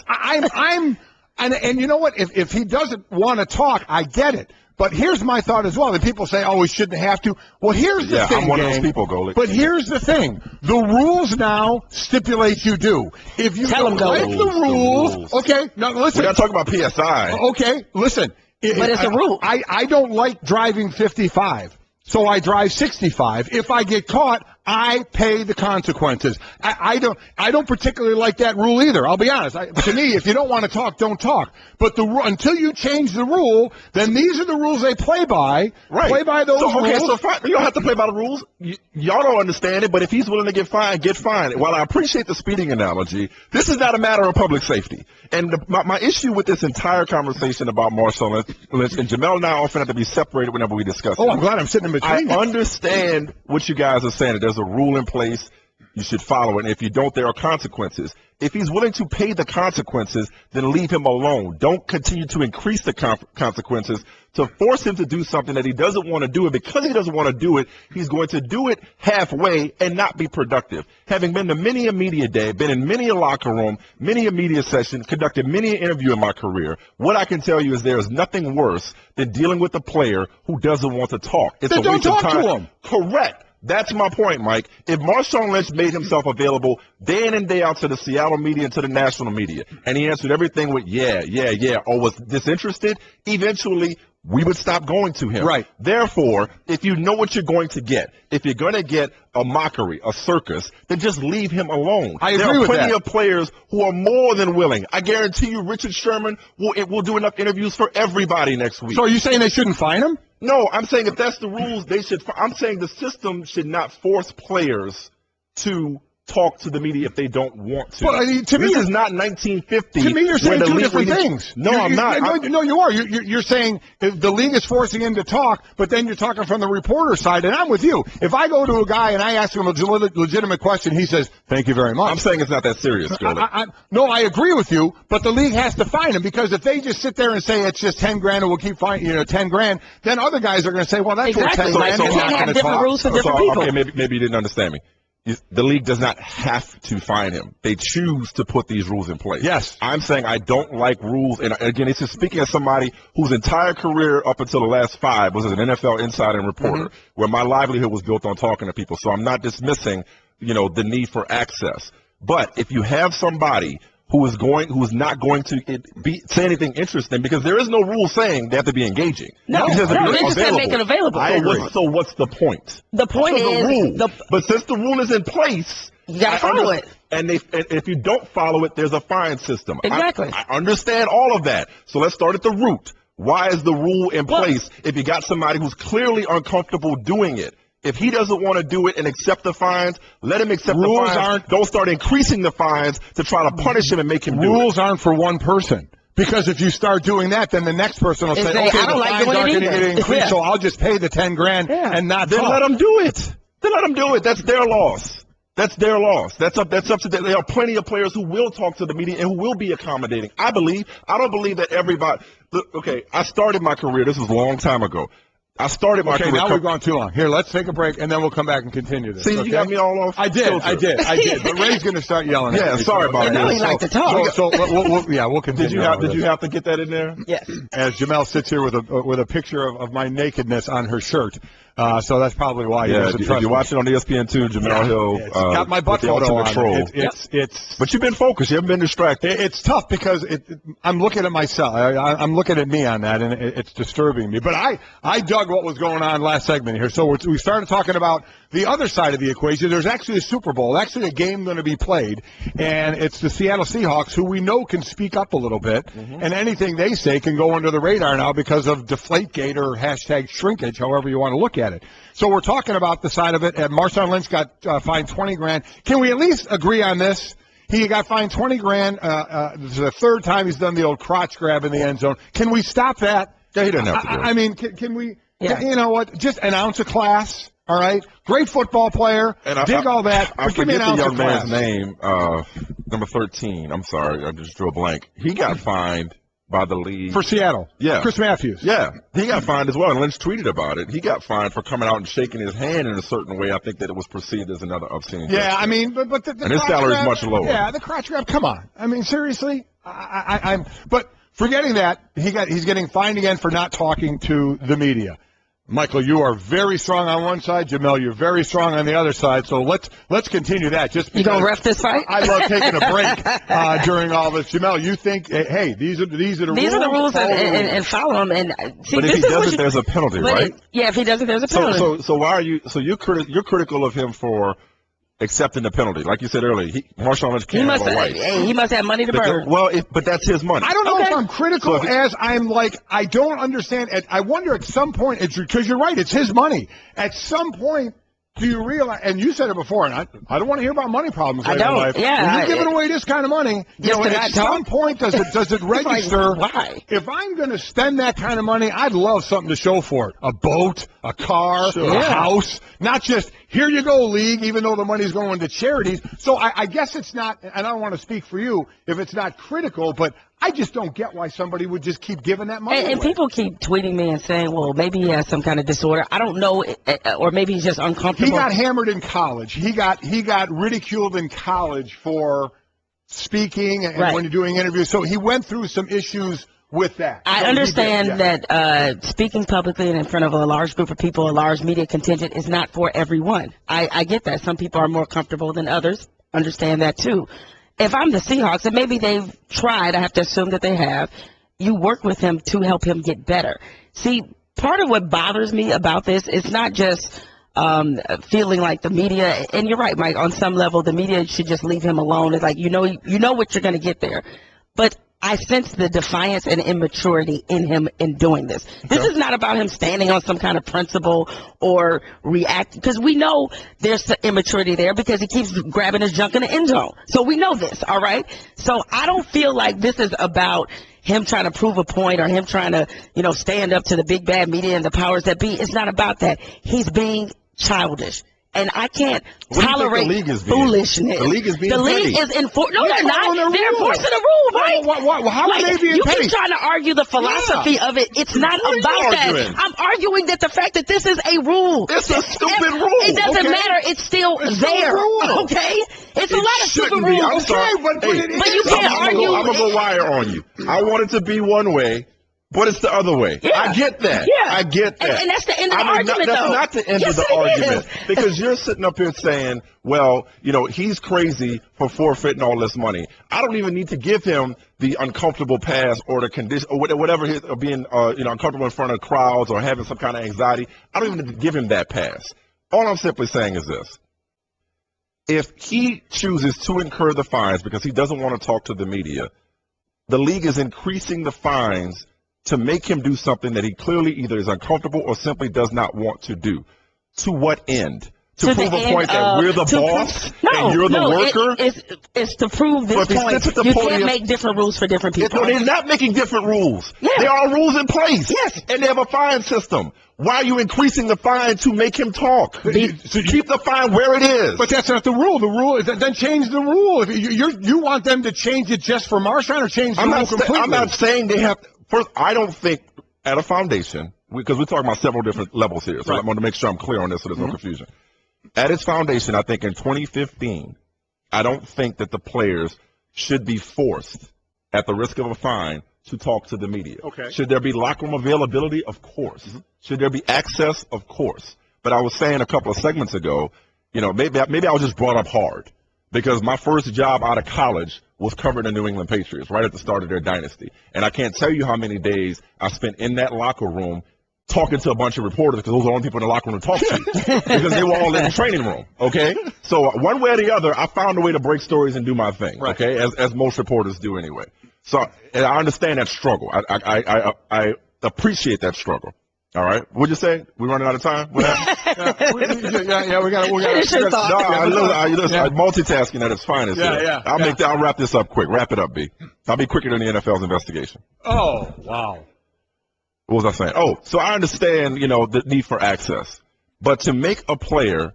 And you know what? If he doesn't want to talk, I get it. But here's my thought as well. The people say, we shouldn't have to. Well, here's the thing, I'm one of those people, Golic. But here's the thing. The rules now stipulate you do. If you tell them, break the rules. Okay, now listen. We're not talking about PSI. Okay, listen. But it's a rule. I don't like driving 55, so I drive 65. If I get caught, I pay the consequences. I don't particularly like that rule either. I'll be honest. To me, if you don't want to talk, don't talk. But until you change the rule, then these are the rules they play by. Right. Play by those rules. Okay, so fine. You don't have to play by the rules. Y'all don't understand it, but if he's willing to get fined, get fined. While I appreciate the speeding analogy, this is not a matter of public safety. And my issue with this entire conversation about Marshawn Lynch, and Jemele and I often have to be separated whenever we discuss it. I'm glad I'm sitting in between. I understand what you guys are saying. There's a rule in place. You should follow it. And if you don't, there are consequences. If he's willing to pay the consequences, then leave him alone. Don't continue to increase the consequences to force him to do something that he doesn't want to do. And because he doesn't want to do it, he's going to do it halfway and not be productive. Having been to many a media day, been in many a locker room, many a media session, conducted many an interview in my career, what I can tell you is there is nothing worse than dealing with a player who doesn't want to talk. It's then a waste of time. Don't talk to him. Correct. That's my point, Mike. If Marshawn Lynch made himself available day in and day out to the Seattle media and to the national media, and he answered everything with yeah, or was disinterested, eventually we would stop going to him. Right. Therefore, if you know what you're going to get, if you're going to get a mockery, a circus, then just leave him alone. I agree with that. There are plenty of players who are more than willing. I guarantee you Richard Sherman will do enough interviews for everybody next week. So are you saying they shouldn't fine him? No, I'm saying if that's the rules, they should. I'm saying the system should not force players to talk to the media if they don't want to. Well, to me, this is not 1950. To me, you're saying two different things. No, I'm not. No, you are. You're saying the league is forcing him to talk, but then you're talking from the reporter side, and I'm with you. If I go to a guy and I ask him a legitimate question, he says, "Thank you very much." I'm saying it's not that serious, No, I agree with you, but the league has to fine him, because if they just sit there and say it's just $10,000 and we'll keep fining, $10,000, then other guys are going to say, "Well, that's exactly. $10,000." You can't have different rules for different people. Okay, maybe you didn't understand me. the league does not have to fine him. They choose to put these rules in place. Yes. I'm saying I don't like rules. And again, it's just speaking as somebody whose entire career up until the last 5 was as an NFL insider and reporter, where my livelihood was built on talking to people. So I'm not dismissing, the need for access. But if you have somebody who is not going to say anything interesting, because there is no rule saying they have to be engaging. No, they just have to make it available. So what's the point? The point is, but since the rule is in place, you got to follow it. And if you don't follow it, there's a fine system. Exactly. I understand all of that. So let's start at the root. Why is the rule in place if you got somebody who's clearly uncomfortable doing it? If he doesn't want to do it and accept the fines, let him accept the fines. Don't start increasing the fines to try to punish him and make him do it. Rules aren't for one person. Because if you start doing that, then the next person will say, okay, the fines aren't going to get increased, so I'll just pay the $10,000 and not Then let them do it. That's their loss. That's their loss. That's up to them. There are plenty of players who will talk to the media and who will be accommodating. I don't believe that everybody. Look, okay, I started my career. This was a long time ago. I started my career. Okay, now we've gone too long. Here, let's take a break, and then we'll come back and continue this. See, you got me all off. I did. But Ray's going to start yelling at me. Yeah, sorry about that. I know he likes to talk. So we'll continue. Did you have to get that in there? Yes. As Jemele sits here with a picture of my nakedness on her shirt. So that's probably why he doesn't trust me. If you're watching on ESPN2, Jemele Hill. Got my butt photo on. But you've been focused. You haven't been distracted. It's tough because I'm looking at myself. I'm looking at me on that, and it's disturbing me. But I dug what was going on last segment here. So we started talking about the other side of the equation. There's actually a Super Bowl, actually a game going to be played, and it's the Seattle Seahawks, who we know can speak up a little bit, and anything they say can go under the radar now because of deflate-gate or hashtag shrinkage, however you want to look at it. So we're talking about the side of it, and Marshawn Lynch got fined $20,000. Can we at least agree on this? He got fined $20,000. This is the third time he's done the old crotch grab in the end zone. Can we stop that? Yeah, he doesn't have to do it. I mean, can we? Yeah. You know what? Just an ounce of class. All right. Great football player. Dig all that. I forget the young man's name. Number 13. I'm sorry. I just drew a blank. He got fined by the league. For Seattle. Yeah. Chris Matthews. Yeah. He got fined as well. And Lynch tweeted about it. He got fined for coming out and shaking his hand in a certain way. I think that it was perceived as another obscene gesture. Yeah, I mean, but the and his salary is much lower. Yeah, the crotch grab. Come on. I mean, seriously. But forgetting that, he's getting fined again for not talking to the media. Michael, you are very strong on one side. Jemele, you're very strong on the other side. So let's continue that. Just you gonna ref this fight? I love taking a break during all this. Jemele, you think, hey, these are the rules. These are the rules, and follow them. And see, but if he doesn't, there's a penalty, right? If he doesn't, there's a penalty. So why are you? So you're critical of him for accepting the penalty, like you said earlier. Marshawn Lynch can't have a wife. He must have money to burn. But that's his money. I don't know if I'm critical as I'm like, I don't understand. I wonder at some point, because you're right, it's his money. At some point, do you realize, and you said it before, and I don't want to hear about money problems later in life. Yeah. When you're giving away this kind of money, at some point, does it register? Like, why? If I'm going to spend that kind of money, I'd love something to show for it. A boat, a car, a house, not just, here you go, league, even though the money's going to charities. So I guess it's not, and I don't want to speak for you, if it's not critical, but I just don't get why somebody would just keep giving that money away. And people keep tweeting me and saying, well, maybe he has some kind of disorder. I don't know, or maybe he's just uncomfortable. He got hammered in college. He got ridiculed in college for speaking and when you're doing interviews. So he went through some issues with that. I understand that speaking publicly and in front of a large group of people, a large media contingent, is not for everyone. I get that. Some people are more comfortable than others. Understand that, too. If I'm the Seahawks, and maybe they've tried, I have to assume that they have, you work with him to help him get better. See, part of what bothers me about this is not just feeling like the media, and you're right, Mike, on some level, the media should just leave him alone. It's like, you know what you're going to get there. But I sense the defiance and immaturity in him in doing this. This is not about him standing on some kind of principle or reacting, because we know there's the immaturity there because he keeps grabbing his junk in the end zone. So we know this, all right? So I don't feel like this is about him trying to prove a point or him trying to, stand up to the big bad media and the powers that be. It's not about that. He's being childish. and I can't What tolerate do you think the league is being? foolishness. The league is being The league petty. is enforcing. No, They're they're not. following their They're rules. enforcing the rule, Mike. How are they being you petty? keep trying to argue the philosophy of it. It's not What are you about arguing? that. I'm arguing that the fact that this is a rule. It's a stupid rule. It doesn't okay? matter. It's still It's still there. a rule. Okay? It's a It lot of stupid shouldn't be. rules. I'm sorry. but you can't argue. I'm going to go wire on you. I want it to be one way, but it's the other way. Yeah. I get that. Yeah. I get that. And that's the end of the I mean, argument, that's though. not the end Yes, of the it argument. is. Because you're sitting up here saying, well, he's crazy for forfeiting all this money. I don't even need to give him the uncomfortable pass or the condition or whatever his being uncomfortable in front of crowds or having some kind of anxiety. I don't even need to give him that pass. All I'm simply saying is this. If he chooses to incur the fines because he doesn't want to talk to the media, the league is increasing the fines to make him do something that he clearly either is uncomfortable or simply does not want to do. To what end? To prove a point that we're the boss and you're the worker? It's to prove this But if he point. sits at the You podium- can't make different rules for different people. No, they're not making different rules. Yeah. There are rules in place. Yes. And they have a fine system. Why are you increasing the fine to make him talk? So keep the fine where it is. But that's not the rule. The rule is then change the rule. If you want them to change it just for Marshawn or change the rule completely? I'm not saying they have. First, I don't think at a foundation, because we're talking about several different levels here, so I want to make sure I'm clear on this so there's no confusion. At its foundation, I think in 2015, I don't think that the players should be forced, at the risk of a fine, to talk to the media. Okay. Should there be locker room availability? Of course. Should there be access? Of course. But I was saying a couple of segments ago, maybe I was just brought up hard because my first job out of college was covering the New England Patriots right at the start of their dynasty. And I can't tell you how many days I spent in that locker room talking to a bunch of reporters because those are the only people in the locker room to talk to because they were all in the training room, okay? So one way or the other, I found a way to break stories and do my thing, okay, as most reporters do anyway. So and I understand that struggle. I appreciate that struggle. All right. What'd you say? We running out of time? What happened? Yeah, we got. Finish your thought. I'm multitasking at its finest. Yeah. I'll wrap this up quick. Wrap it up, B. I'll be quicker than the NFL's investigation. Oh, wow. What was I saying? Oh, so I understand, the need for access. But to make a player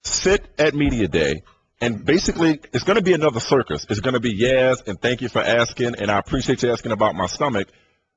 sit at media day and basically it's going to be another circus. It's going to be yes, and thank you for asking, and I appreciate you asking about my stomach.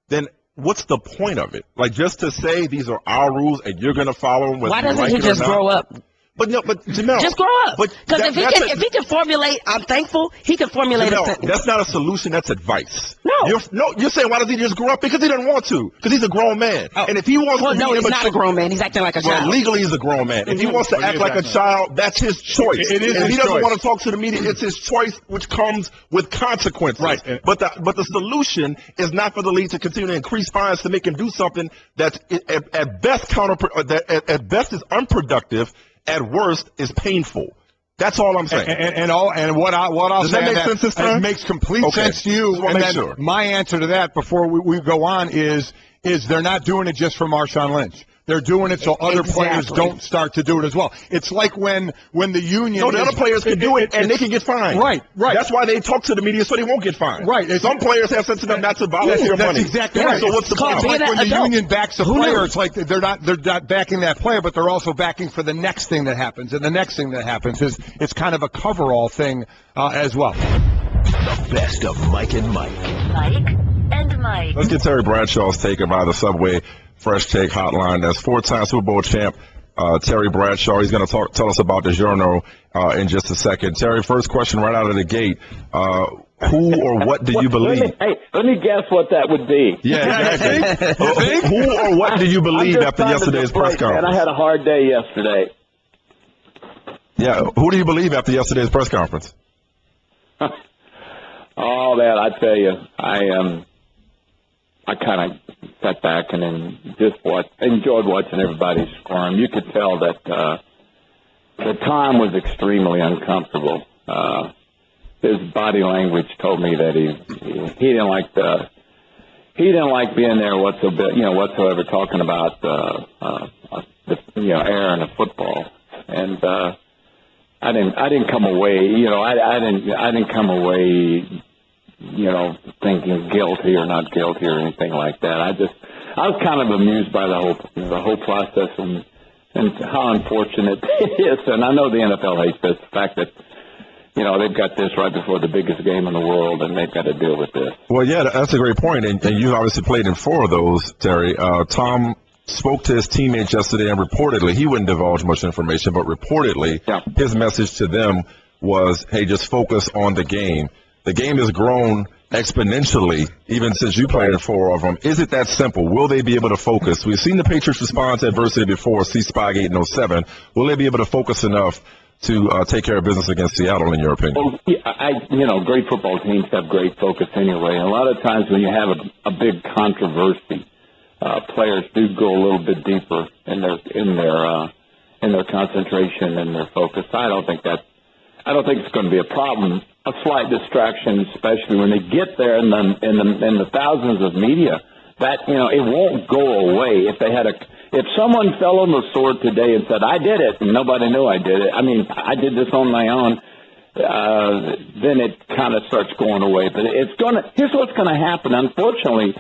Then what's the point of it? Like just to say these are our rules and you're going to follow them. Why doesn't he just grow up? But Jemele, just grow up. Because if he can formulate, I'm thankful, he can formulate a sentence. That's not a solution. That's advice. No. You're saying why does he just grow up? Because he doesn't want to. Because he's a grown man. Oh. And if he wants to be he's not a grown man. He's acting like a child. Well, legally he's a grown man. If he wants to act like a child, that's his choice. It is and his he doesn't choice. want to talk to the media. It's his choice, which comes with consequences. Right. But the solution is not for the league to continue to increase fines to make him do something that's at best at best is unproductive. At worst, is painful. That's all I'm saying. And what I'll Does say that make sense this time? It makes complete sense to you. Just And make then sure. my answer to that before we go on is they're not doing it just for Marshawn Lynch. They're doing it so other players don't start to do it as well. It's like when the union. No, the other players can do it and they can get fined. Right. That's why they talk to the media so they won't get fined. Right. Some players have sense enough not to volunteer That's money. exactly right. So what's the It's problem? like when the union backs a Who player, knew? it's like they're not backing that player, but they're also backing for the next thing that happens. And the next thing that happens is it's kind of a coverall thing as well. The best of Mike and Mike. Mike and Mike. Let's get Terry Bradshaw's take about the Subway Fresh Take Hotline. That's four-time Super Bowl champ Terry Bradshaw. He's going to tell us about DiGiorno in just a second. Terry, first question right out of the gate. Who or what do you believe? Let me guess what that would be. Yeah, exactly. Who or what do you believe after yesterday's press conference? And I had a hard day yesterday. Yeah, who do you believe after yesterday's press conference? Oh, man, I tell you, I kind of sat back and then just enjoyed watching everybody squirm. You could tell that the time was extremely uncomfortable. His body language told me that he didn't like being there whatsoever talking about air and the football. And I didn't come away, I didn't come away thinking guilty or not guilty or anything like that. I was kind of amused by the whole process, and and how unfortunate it is. And I know the NFL hates this, the fact that, they've got this right before the biggest game in the world, and they've got to deal with this. Well, yeah, that's a great point. And you obviously played in 4 of those, Terry. Tom spoke to his teammates yesterday, and reportedly, he wouldn't divulge much information, but reportedly, his message to them was, hey, just focus on the game. The game has grown exponentially, even since you played in 4 of them. Is it that simple? Will they be able to focus? We've seen the Patriots respond to adversity before, see Spygate in 07. Will they be able to focus enough to take care of business against Seattle, in your opinion? Well, yeah, great football teams have great focus anyway. And a lot of times when you have a big controversy, players do go a little bit deeper in their concentration and their focus. I don't think it's going to be a problem. A slight distraction, especially when they get there in the thousands of media, that it won't go away. If someone fell on the sword today and said, I did it, and nobody knew I did it, I did this on my own, then it kind of starts going away. But here's what's going to happen. Unfortunately,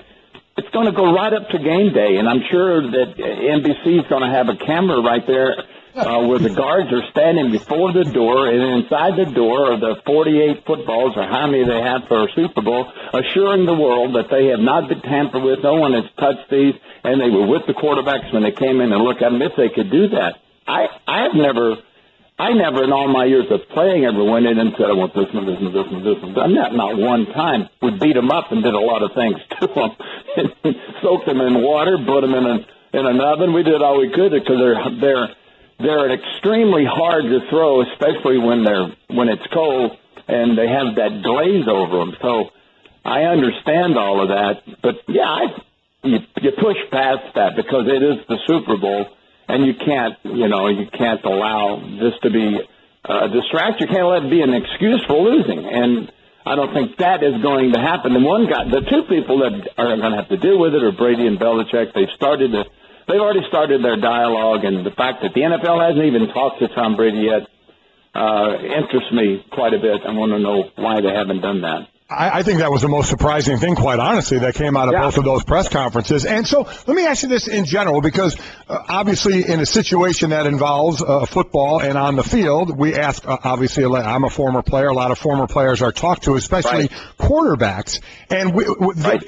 it's going to go right up to game day, and I'm sure that NBC is going to have a camera right there where the guards are standing before the door, and inside the door are the 48 footballs, or how many they have for a Super Bowl, assuring the world that they have not been tampered with, no one has touched these, and they were with the quarterbacks when they came in and looked at them. If they could do that, I never in all my years of playing ever went in and said, I want this one, this one, this one, this one. Done that not one time. We beat them up and did a lot of things to them. Soaked them in water, put them in an oven. We did all we could because they're extremely hard to throw, especially when it's cold and they have that glaze over them. So I understand all of that, but yeah, you push past that because it is the Super Bowl, and you can't allow this to be a distraction. You can't let it be an excuse for losing, and I don't think that is going to happen. And the 2 people that are going to have to deal with it are Brady and Belichick. They've already started their dialogue, and the fact that the NFL hasn't even talked to Tom Brady yet interests me quite a bit. I want to know why they haven't done that. I think that was the most surprising thing, quite honestly, that came out of both of those press conferences. And so let me ask you this in general, because obviously in a situation that involves football and on the field, we ask, obviously, I'm a former player. A lot of former players are talked to, especially quarterbacks. And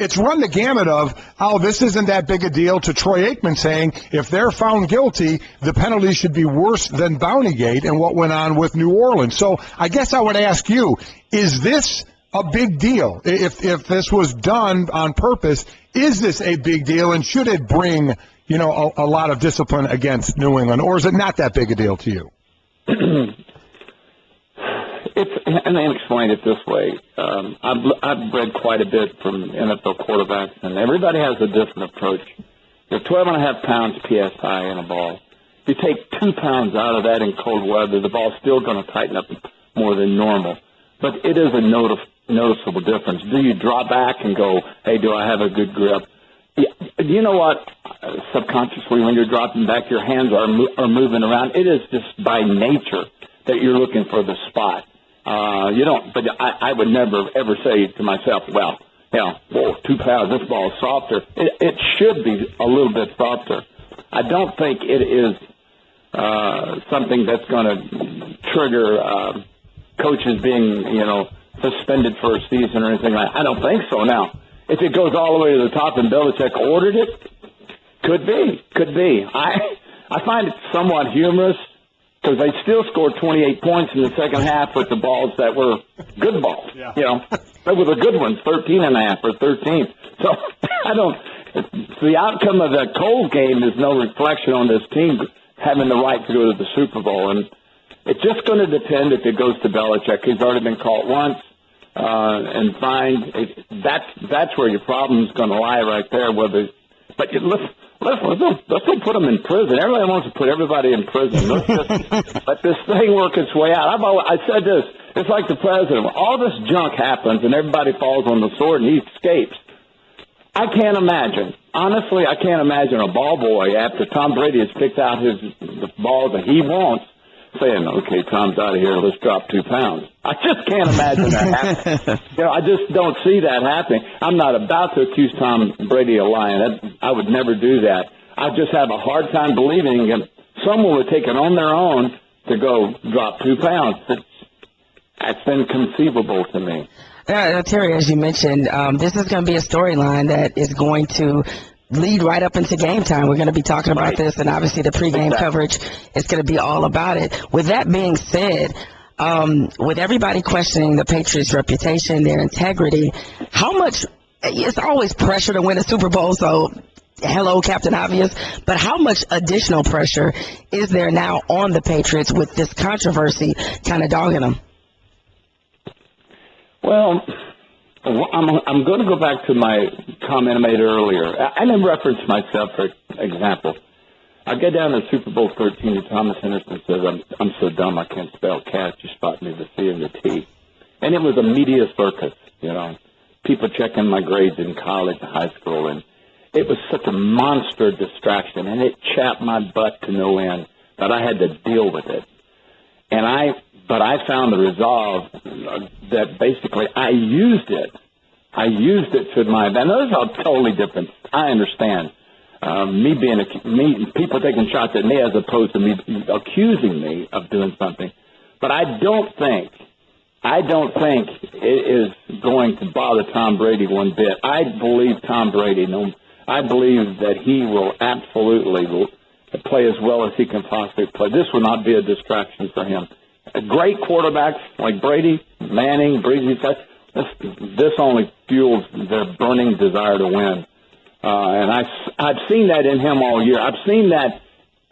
it's run the gamut of, this isn't that big a deal, to Troy Aikman saying if they're found guilty, the penalty should be worse than Bountygate and what went on with New Orleans. So I guess I would ask you, is this a big deal? If this was done on purpose, is this a big deal, and should it bring, a lot of discipline against New England, or is it not that big a deal to you? And let me explain it this way. I've read quite a bit from NFL quarterbacks, and everybody has a different approach. You're 12.5 pounds PSI in a ball. If you take 2 pounds out of that in cold weather, the ball's still going to tighten up more than normal. But it is a noticeable difference. Do you draw back and go, hey, do I have a good grip? You know what? Subconsciously, when you're dropping back, your hands are moving around. It is just by nature that you're looking for the spot. But I would never, ever say to myself, 2 pounds, this ball is softer. It should be a little bit softer. I don't think it is something that's going to trigger coaches being, suspended for a season or anything like that. I don't think so. Now, if it goes all the way to the top and Belichick ordered it, could be. I find it somewhat humorous because they still scored 28 points in the second half with the balls that were good balls. Yeah. They were the good ones, 13.5 or 13. So the outcome of that cold game is no reflection on this team having the right to go to the Super Bowl. And it's just going to depend if it goes to Belichick. He's already been caught once and fined. That's where your problem is going to lie right there. But let's don't put them in prison. Everybody wants to put everybody in prison. Let's just let this thing work its way out. I said this. It's like the president. All this junk happens and everybody falls on the sword and he escapes. I can't imagine. Honestly, I can't imagine a ball boy after Tom Brady has picked out the balls that he wants saying, okay, Tom's out of here, let's drop 2 pounds. I just can't imagine that happening. I just don't see that happening. I'm not about to accuse Tom Brady of lying. I would never do that. I just have a hard time believing Someone will take it on their own to go drop 2 pounds. That's inconceivable to me. Terry, as you mentioned, this is going to be a storyline that is going to lead right up into game time. We're going to be talking about this, and obviously the pregame coverage is going to be all about it. With that being said, with everybody questioning the Patriots' reputation, their integrity, how much – it's always pressure to win a Super Bowl, so hello, Captain Obvious, but how much additional pressure is there now on the Patriots with this controversy kind of dogging them? Well, I'm going to go back to my comment I made earlier. I didn't reference myself, for example. I get down to Super Bowl 13 and Thomas Henderson says, I'm so dumb I can't spell cat. You spot me the C and the T. And it was a media circus, you know. People checking my grades in college and high school. And it was such a monster distraction. And it chapped my butt to no end that I had to deal with it. But I found the resolve that basically I used it. I used it to my advantage. Those are totally different. I understand. People taking shots at me as opposed to me accusing me of doing something. But I don't think it is going to bother Tom Brady one bit. I believe Tom Brady. I believe that he will absolutely play as well as he can possibly play. This will not be a distraction for him. Great quarterbacks like Brady, Manning, Breezy, this only fuels their burning desire to win. And I've seen that in him all year. I've seen that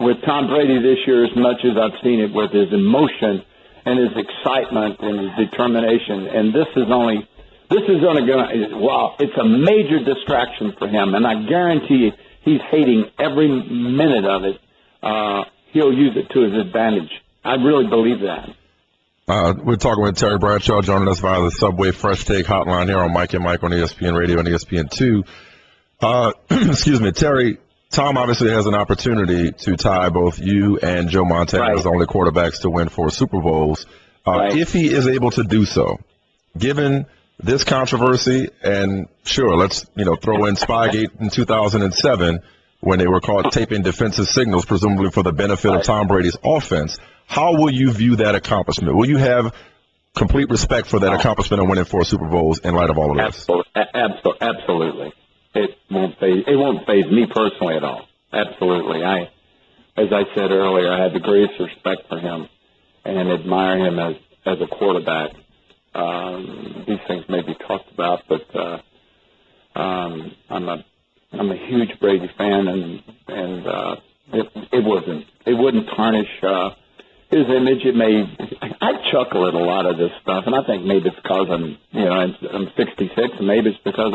with Tom Brady this year as much as I've seen it with his emotion and his excitement and his determination. And this is only going to, wow, it's a major distraction for him. And I guarantee you, he's hating every minute of it. He'll use it to his advantage. I really believe that. We're talking with Terry Bradshaw, joining us via the Subway Fresh Take hotline here on Mike and Mike on ESPN Radio and ESPN2. Excuse me, Terry, Tom obviously has an opportunity to tie both you and Joe Montana as the only quarterbacks to win 4 Super Bowls. If he is able to do so, given this controversy, and sure, let's throw in Spygate in 2007 when they were caught taping defensive signals, presumably for the benefit of Tom Brady's offense, how will you view that accomplishment? Will you have complete respect for that accomplishment of winning 4 Super Bowls in light of all of this? Absolutely. It won't faze me personally at all. Absolutely. As I said earlier, I have the greatest respect for him and admire him as a quarterback. These things may be talked about, but I'm a huge Brady fan, and it wouldn't tarnish his image. I chuckle at a lot of this stuff, and I think maybe it's because I'm 66, and maybe it's because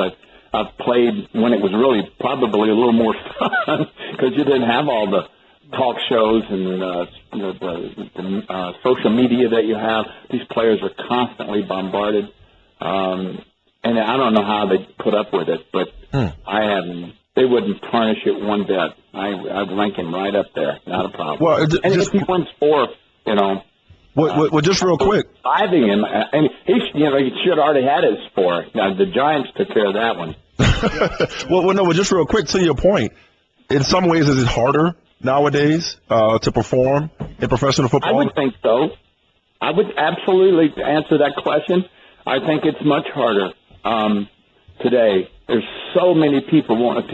I've played when it was really probably a little more fun because you didn't have all the talk shows and the social media that you have. These players are constantly bombarded, and I don't know how they put up with it, but they wouldn't tarnish it one bit. I'd rank him right up there, not a problem. Well, and if he wins 4, Well, just real quick. Driving him, and he should have already had his 4. Now, the Giants took care of that one. Well, just real quick, to your point, in some ways, is it harder nowadays to perform in professional football? I would think so. I would absolutely answer that question. I think it's much harder today. There's so many people wanting a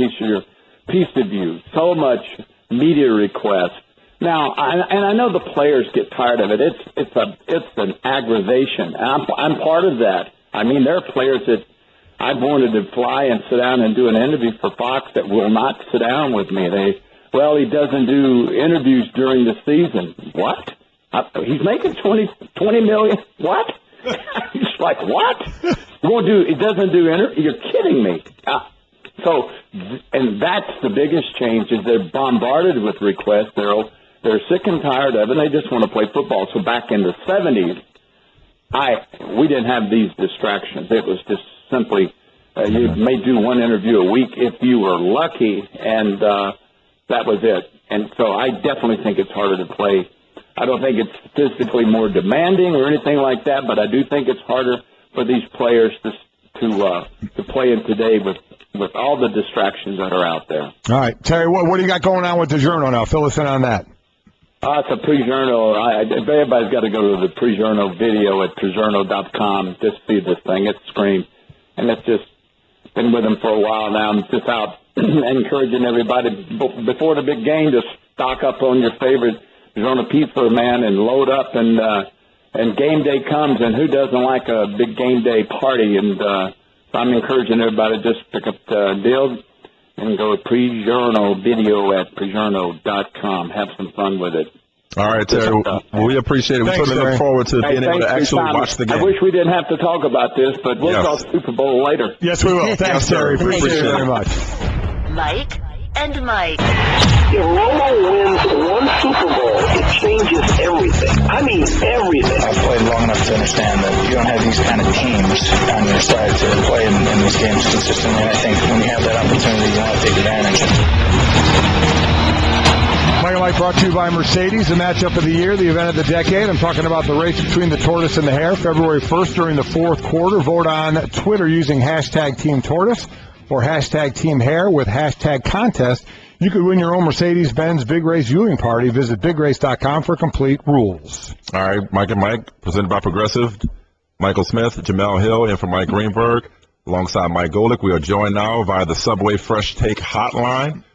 piece of you, so much media requests. Now, I know the players get tired of it. It's an aggravation. I'm part of that. I mean, there are players that I've wanted to fly and sit down and do an interview for Fox that will not sit down with me. He doesn't do interviews during the season. What? He's making $20 million. What? He's like, what? He doesn't do interviews? You're kidding me. And that's the biggest change is they're bombarded with requests. They're sick and tired of it. They just want to play football. So back in the 70s, we didn't have these distractions. It was just simply you may do one interview a week if you were lucky, and that was it. And so I definitely think it's harder to play. I don't think it's statistically more demanding or anything like that, but I do think it's harder for these players to play in today with all the distractions that are out there. All right, Terry, what do you got going on with the Journal now? Fill us in on that. It's a pre-journal. Everybody's got to go to the pre-journal video at prejournal.com. Just see this thing. It's scream. And it's just been with him for a while now. I'm just out encouraging everybody before the big game to stock up on your favorite Journal pizza, man, and load up. And game day comes, and who doesn't like a big game day party? And so I'm encouraging everybody to just pick up the deal and go to pre-journal video at prejournal.com. Have some fun with it. All right, Terry, we appreciate it. We certainly look forward to being able to actually watch the game. I wish we didn't have to talk about this, but we'll talk Super Bowl later. Yes, we will. Thanks, Terry. Appreciate it very much. Mike and Mike. If Romo wins one Super Bowl, it changes everything. I mean everything. I've played long enough to understand that you don't have these kind of teams on your side to play in these games consistently. I think when you have that opportunity, you want to take advantage. Mike and Mike brought to you by Mercedes, the matchup of the year, the event of the decade. I'm talking about the race between the tortoise and the hare, February 1st during the fourth quarter. Vote on Twitter using hashtag Team Tortoise or hashtag Team Hare with hashtag contest. You could win your own Mercedes-Benz Big Race viewing party. Visit bigrace.com for complete rules. All right, Mike and Mike, presented by Progressive. Michael Smith, Jemele Hill, and for Mike Greenberg, alongside Mike Golic. We are joined now via the Subway Fresh Take hotline.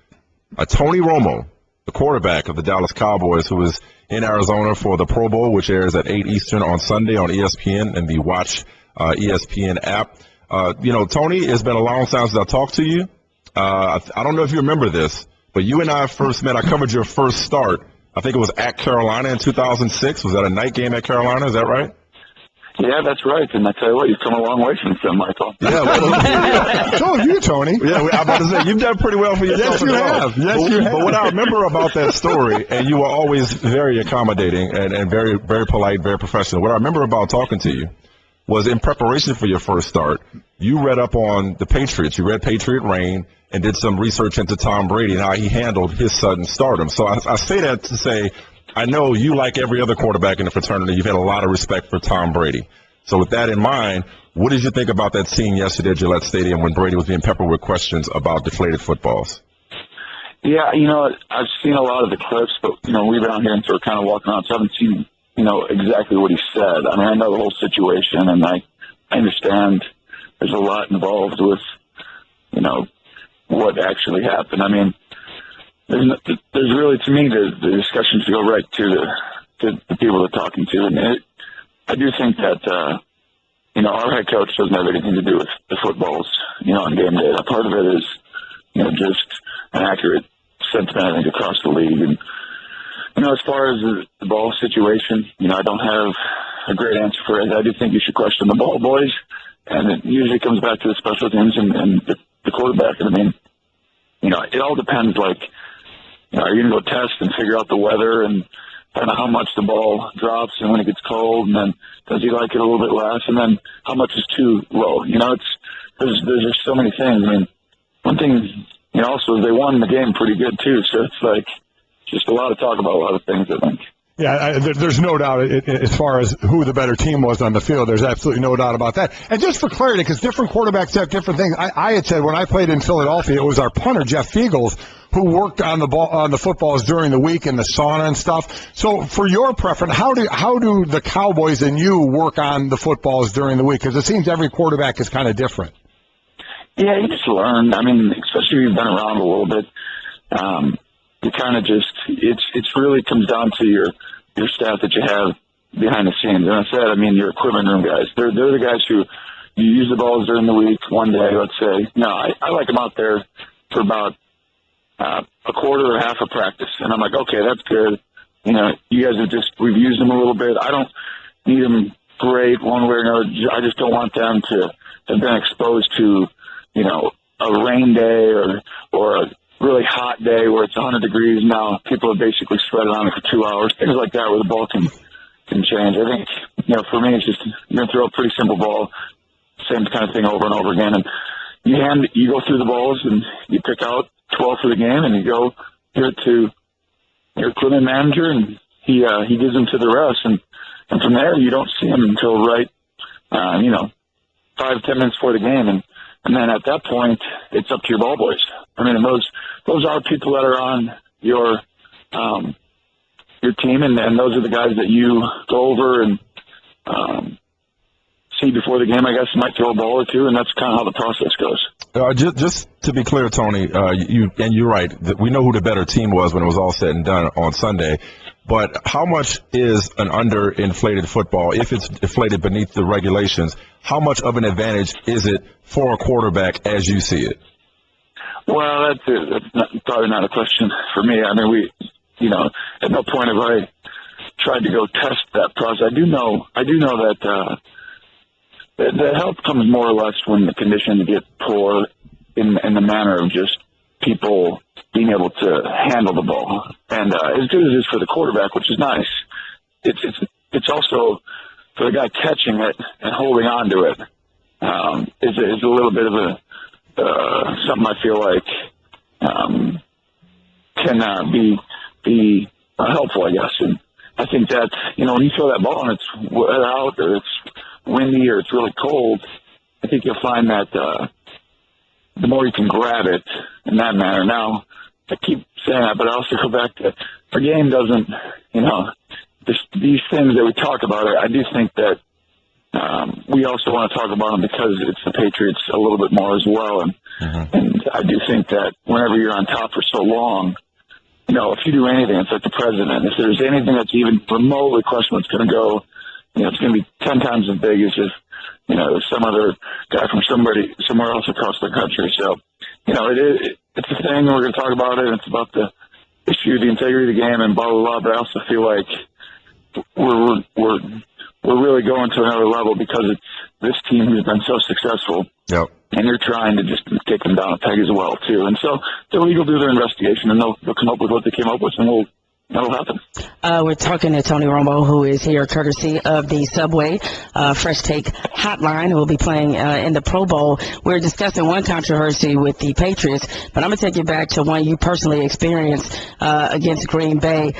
Tony Romo, the quarterback of the Dallas Cowboys, who is in Arizona for the Pro Bowl, which airs at 8 Eastern on Sunday on ESPN and the Watch ESPN app. Tony, it's been a long time since I talked to you. I don't know if you remember this, but you and I first met. I covered your first start. I think it was at Carolina in 2006. Was that a night game at Carolina? Is that right? Yeah, that's right. And I tell you what, you've come a long way since then, Michael. Yeah, so have you, Tony. Yeah, I'm about to say, you've done pretty well for yourself. Yes, you have. Yes, you have. But what I remember about that story, and you were always very accommodating and very, very polite, very professional. What I remember about talking to you was in preparation for your first start, you read up on the Patriots. You read Patriot Reign and did some research into Tom Brady and how he handled his sudden stardom. So I say that to say, I know you, like every other quarterback in the fraternity, you've had a lot of respect for Tom Brady. So with that in mind, what did you think about that scene yesterday at Gillette Stadium when Brady was being peppered with questions about deflated footballs? Yeah, I've seen a lot of the clips, but, we've been out here and sort of kind of walking around, so I haven't seen, exactly what he said. I mean, I know the whole situation, and I understand there's a lot involved with, what actually happened. I mean, there's really, to me, the discussions go right to the people they're talking to, and I do think that, our head coach doesn't have anything to do with the footballs, on game day. Part of it is, just an accurate sentiment, I think, across the league. And, as far as the ball situation, I don't have a great answer for it. I do think you should question the ball boys, and it usually comes back to the special teams and the quarterback. And I mean, it all depends, are you going to go test and figure out the weather and kind of how much the ball drops and when it gets cold, and then does he like it a little bit less, and then how much is too low? There's just so many things. I mean, one thing, also they won the game pretty good too, so it's just a lot of talk about a lot of things, I think. Yeah, there's no doubt as far as who the better team was on the field. There's absolutely no doubt about that. And just for clarity, because different quarterbacks have different things, I had said when I played in Philadelphia, it was our punter, Jeff Fiegels, who worked on the footballs during the week in the sauna and stuff. So for your preference, how do the Cowboys and you work on the footballs during the week? Because it seems every quarterback is kind of different. Yeah, you just learn. I mean, especially if you've been around a little bit. You kind of just, it's really comes down to your staff that you have behind the scenes. And I said, I mean, your equipment room guys. They're the guys who you use the balls during the week. One day, let's say. No, I like them out there for about a quarter or half of practice, and I'm like, okay, that's good. You guys we've used them a little bit. I don't need them great one way or another. I just don't want them to have been exposed to, a rain day or a really hot day where it's 100 degrees. Now people are basically spread on it for 2 hours, things like that, where the ball can change. I think, for me, it's just you're going to throw a pretty simple ball, same kind of thing over and over again. And you go through the balls and you pick out 12 for the game, and you go here to your equipment manager, and he gives them to the rest. And from there, you don't see them until right, 5-10 minutes before the game. And then at that point, it's up to your ball boys. I mean, those are people that are on your team, and those are the guys that you go over and see before the game. I guess you might throw a ball or two, and that's kind of how the process goes. Just to be clear, Tony, you're right. We know who the better team was when it was all said and done on Sunday. But how much is an underinflated football, if it's inflated beneath the regulations, how much of an advantage is it for a quarterback as you see it? Well, that's probably not a question for me. I mean, at no point have I tried to go test that process. I do know that the help comes more or less when the conditions get poor in the manner of just people being able to handle the ball. And as good as it is for the quarterback, which is nice, it's also for the guy catching it and holding on to it is a little bit of a something I feel like can be helpful, I guess. And I think that, when you throw that ball and it's wet out or it's windy or it's really cold, I think you'll find that the more you can grab it in that manner. Now, I keep saying that, but I also go back to our game doesn't, these things that we talk about, I do think that we also want to talk about them because it's the Patriots a little bit more as well. And I do think that whenever you're on top for so long, if you do anything, it's like the president. If there's anything that's even remotely questionable, it's going to go, it's going to be 10 times as big as if, some other guy from somewhere else across the country. So, it's a thing. We're going to talk about it. It's about the issue, the integrity of the game, and blah blah blah. But I also feel like we're really going to another level because it's this team who's been so successful. Yep. And you're trying to just kick them down a peg as well too. And so the league will do their investigation, and they'll come up with what they came up with, and that'll happen. We're talking to Tony Romo, who is here courtesy of the Subway Fresh Take Hotline, who will be playing in the Pro Bowl. We're discussing one controversy with the Patriots, but I'm going to take you back to one you personally experienced against Green Bay.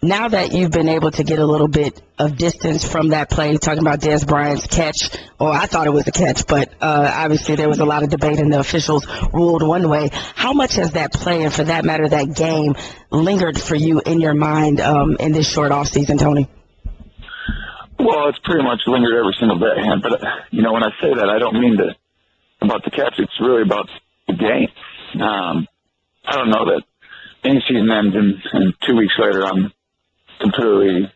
Now that you've been able to get a little bit of distance from that play, talking about Dez Bryant's catch, or I thought it was a catch, but obviously there was a lot of debate and the officials ruled one way. How much has that play, and for that matter, that game, lingered for you in your mind in this short off season, Tony? Well, it's pretty much lingered every single day. But, when I say that, I don't mean about the catch. It's really about the game. I don't know that any season ends and 2 weeks later I'm completely,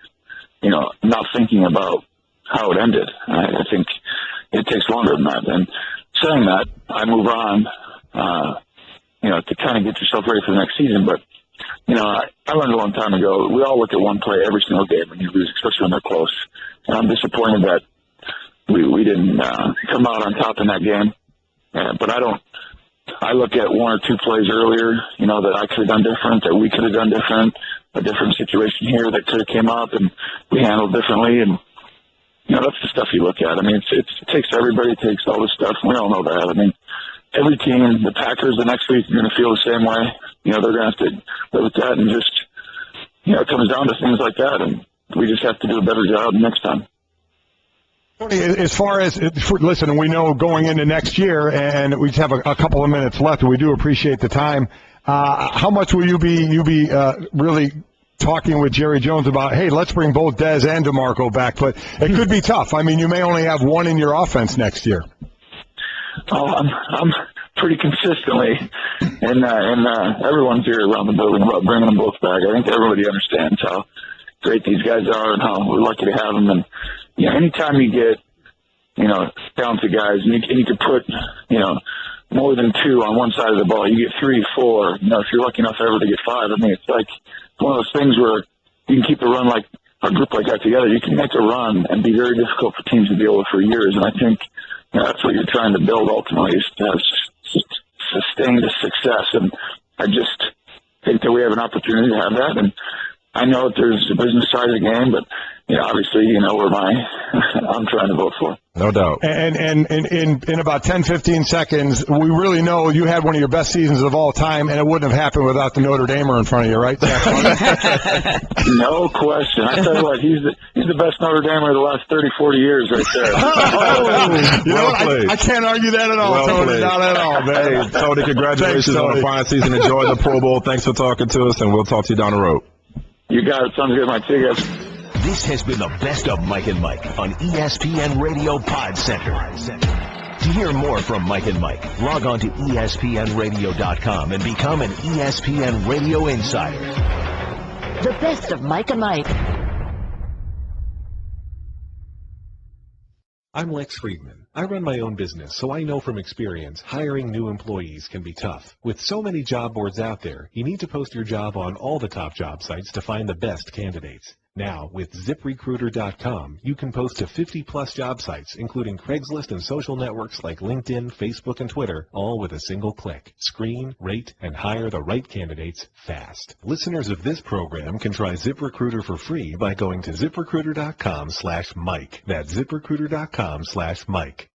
not thinking about how it ended. I think it takes longer than that. And saying that, I move on, to kind of get yourself ready for the next season. But, I learned a long time ago, we all look at one play every single game when you lose, especially when they're close. And I'm disappointed that we didn't come out on top in that game. But I look at one or two plays earlier, that I could have done different, that we could have done different, a different situation here that could have came up and we handled differently. And, that's the stuff you look at. I mean, it takes everybody, it takes all this stuff. We all know that. I mean, every team, the Packers the next week are going to feel the same way. They're going to have to live with that and just, it comes down to things like that. And we just have to do a better job next time. Tony, as far as, listen, we know going into next year, and we just have a couple of minutes left, and we do appreciate the time. How much will you be really talking with Jerry Jones about, hey, let's bring both Dez and DeMarco back? But it could be tough. I mean, you may only have one in your offense next year. Oh, I'm pretty consistently, and everyone's here around the building about bringing them both back. I think everybody understands how great these guys are and how we're lucky to have them. And anytime you get, talented guys, and you can put, more than two on one side of the ball, you get 3, 4. If you're lucky enough ever to get 5, I mean, it's like one of those things where you can keep a run like a group like that together. You can make a run and be very difficult for teams to deal with for years. And I think that's what you're trying to build ultimately, is to have sustained success. And I just think that we have an opportunity to have that. And I know that there's a business side of the game, but obviously, where I'm trying to vote for. No doubt. And in about 10, 15 seconds, we really know you had one of your best seasons of all time, and it wouldn't have happened without the Notre Damer in front of you, right? No question. I tell you what, he's the best Notre Damer of the last 30, 40 years right there. You know what? I can't argue that at all, Tony. Not at all, man. Hey, Tony, congratulations on a fine season. Enjoy the Pro Bowl. Thanks for talking to us, and we'll talk to you down the road. You got it. Sounds good, Mike. See you guys. This has been the Best of Mike and Mike on ESPN Radio Pod Center. To hear more from Mike and Mike, log on to ESPNradio.com and become an ESPN Radio Insider. The Best of Mike and Mike. I'm Lex Friedman. I run my own business, so I know from experience hiring new employees can be tough. With so many job boards out there, you need to post your job on all the top job sites to find the best candidates. Now, with ZipRecruiter.com, you can post to 50-plus job sites, including Craigslist and social networks like LinkedIn, Facebook, and Twitter, all with a single click. Screen, rate, and hire the right candidates fast. Listeners of this program can try ZipRecruiter for free by going to ZipRecruiter.com/Mike. That's ZipRecruiter.com/Mike.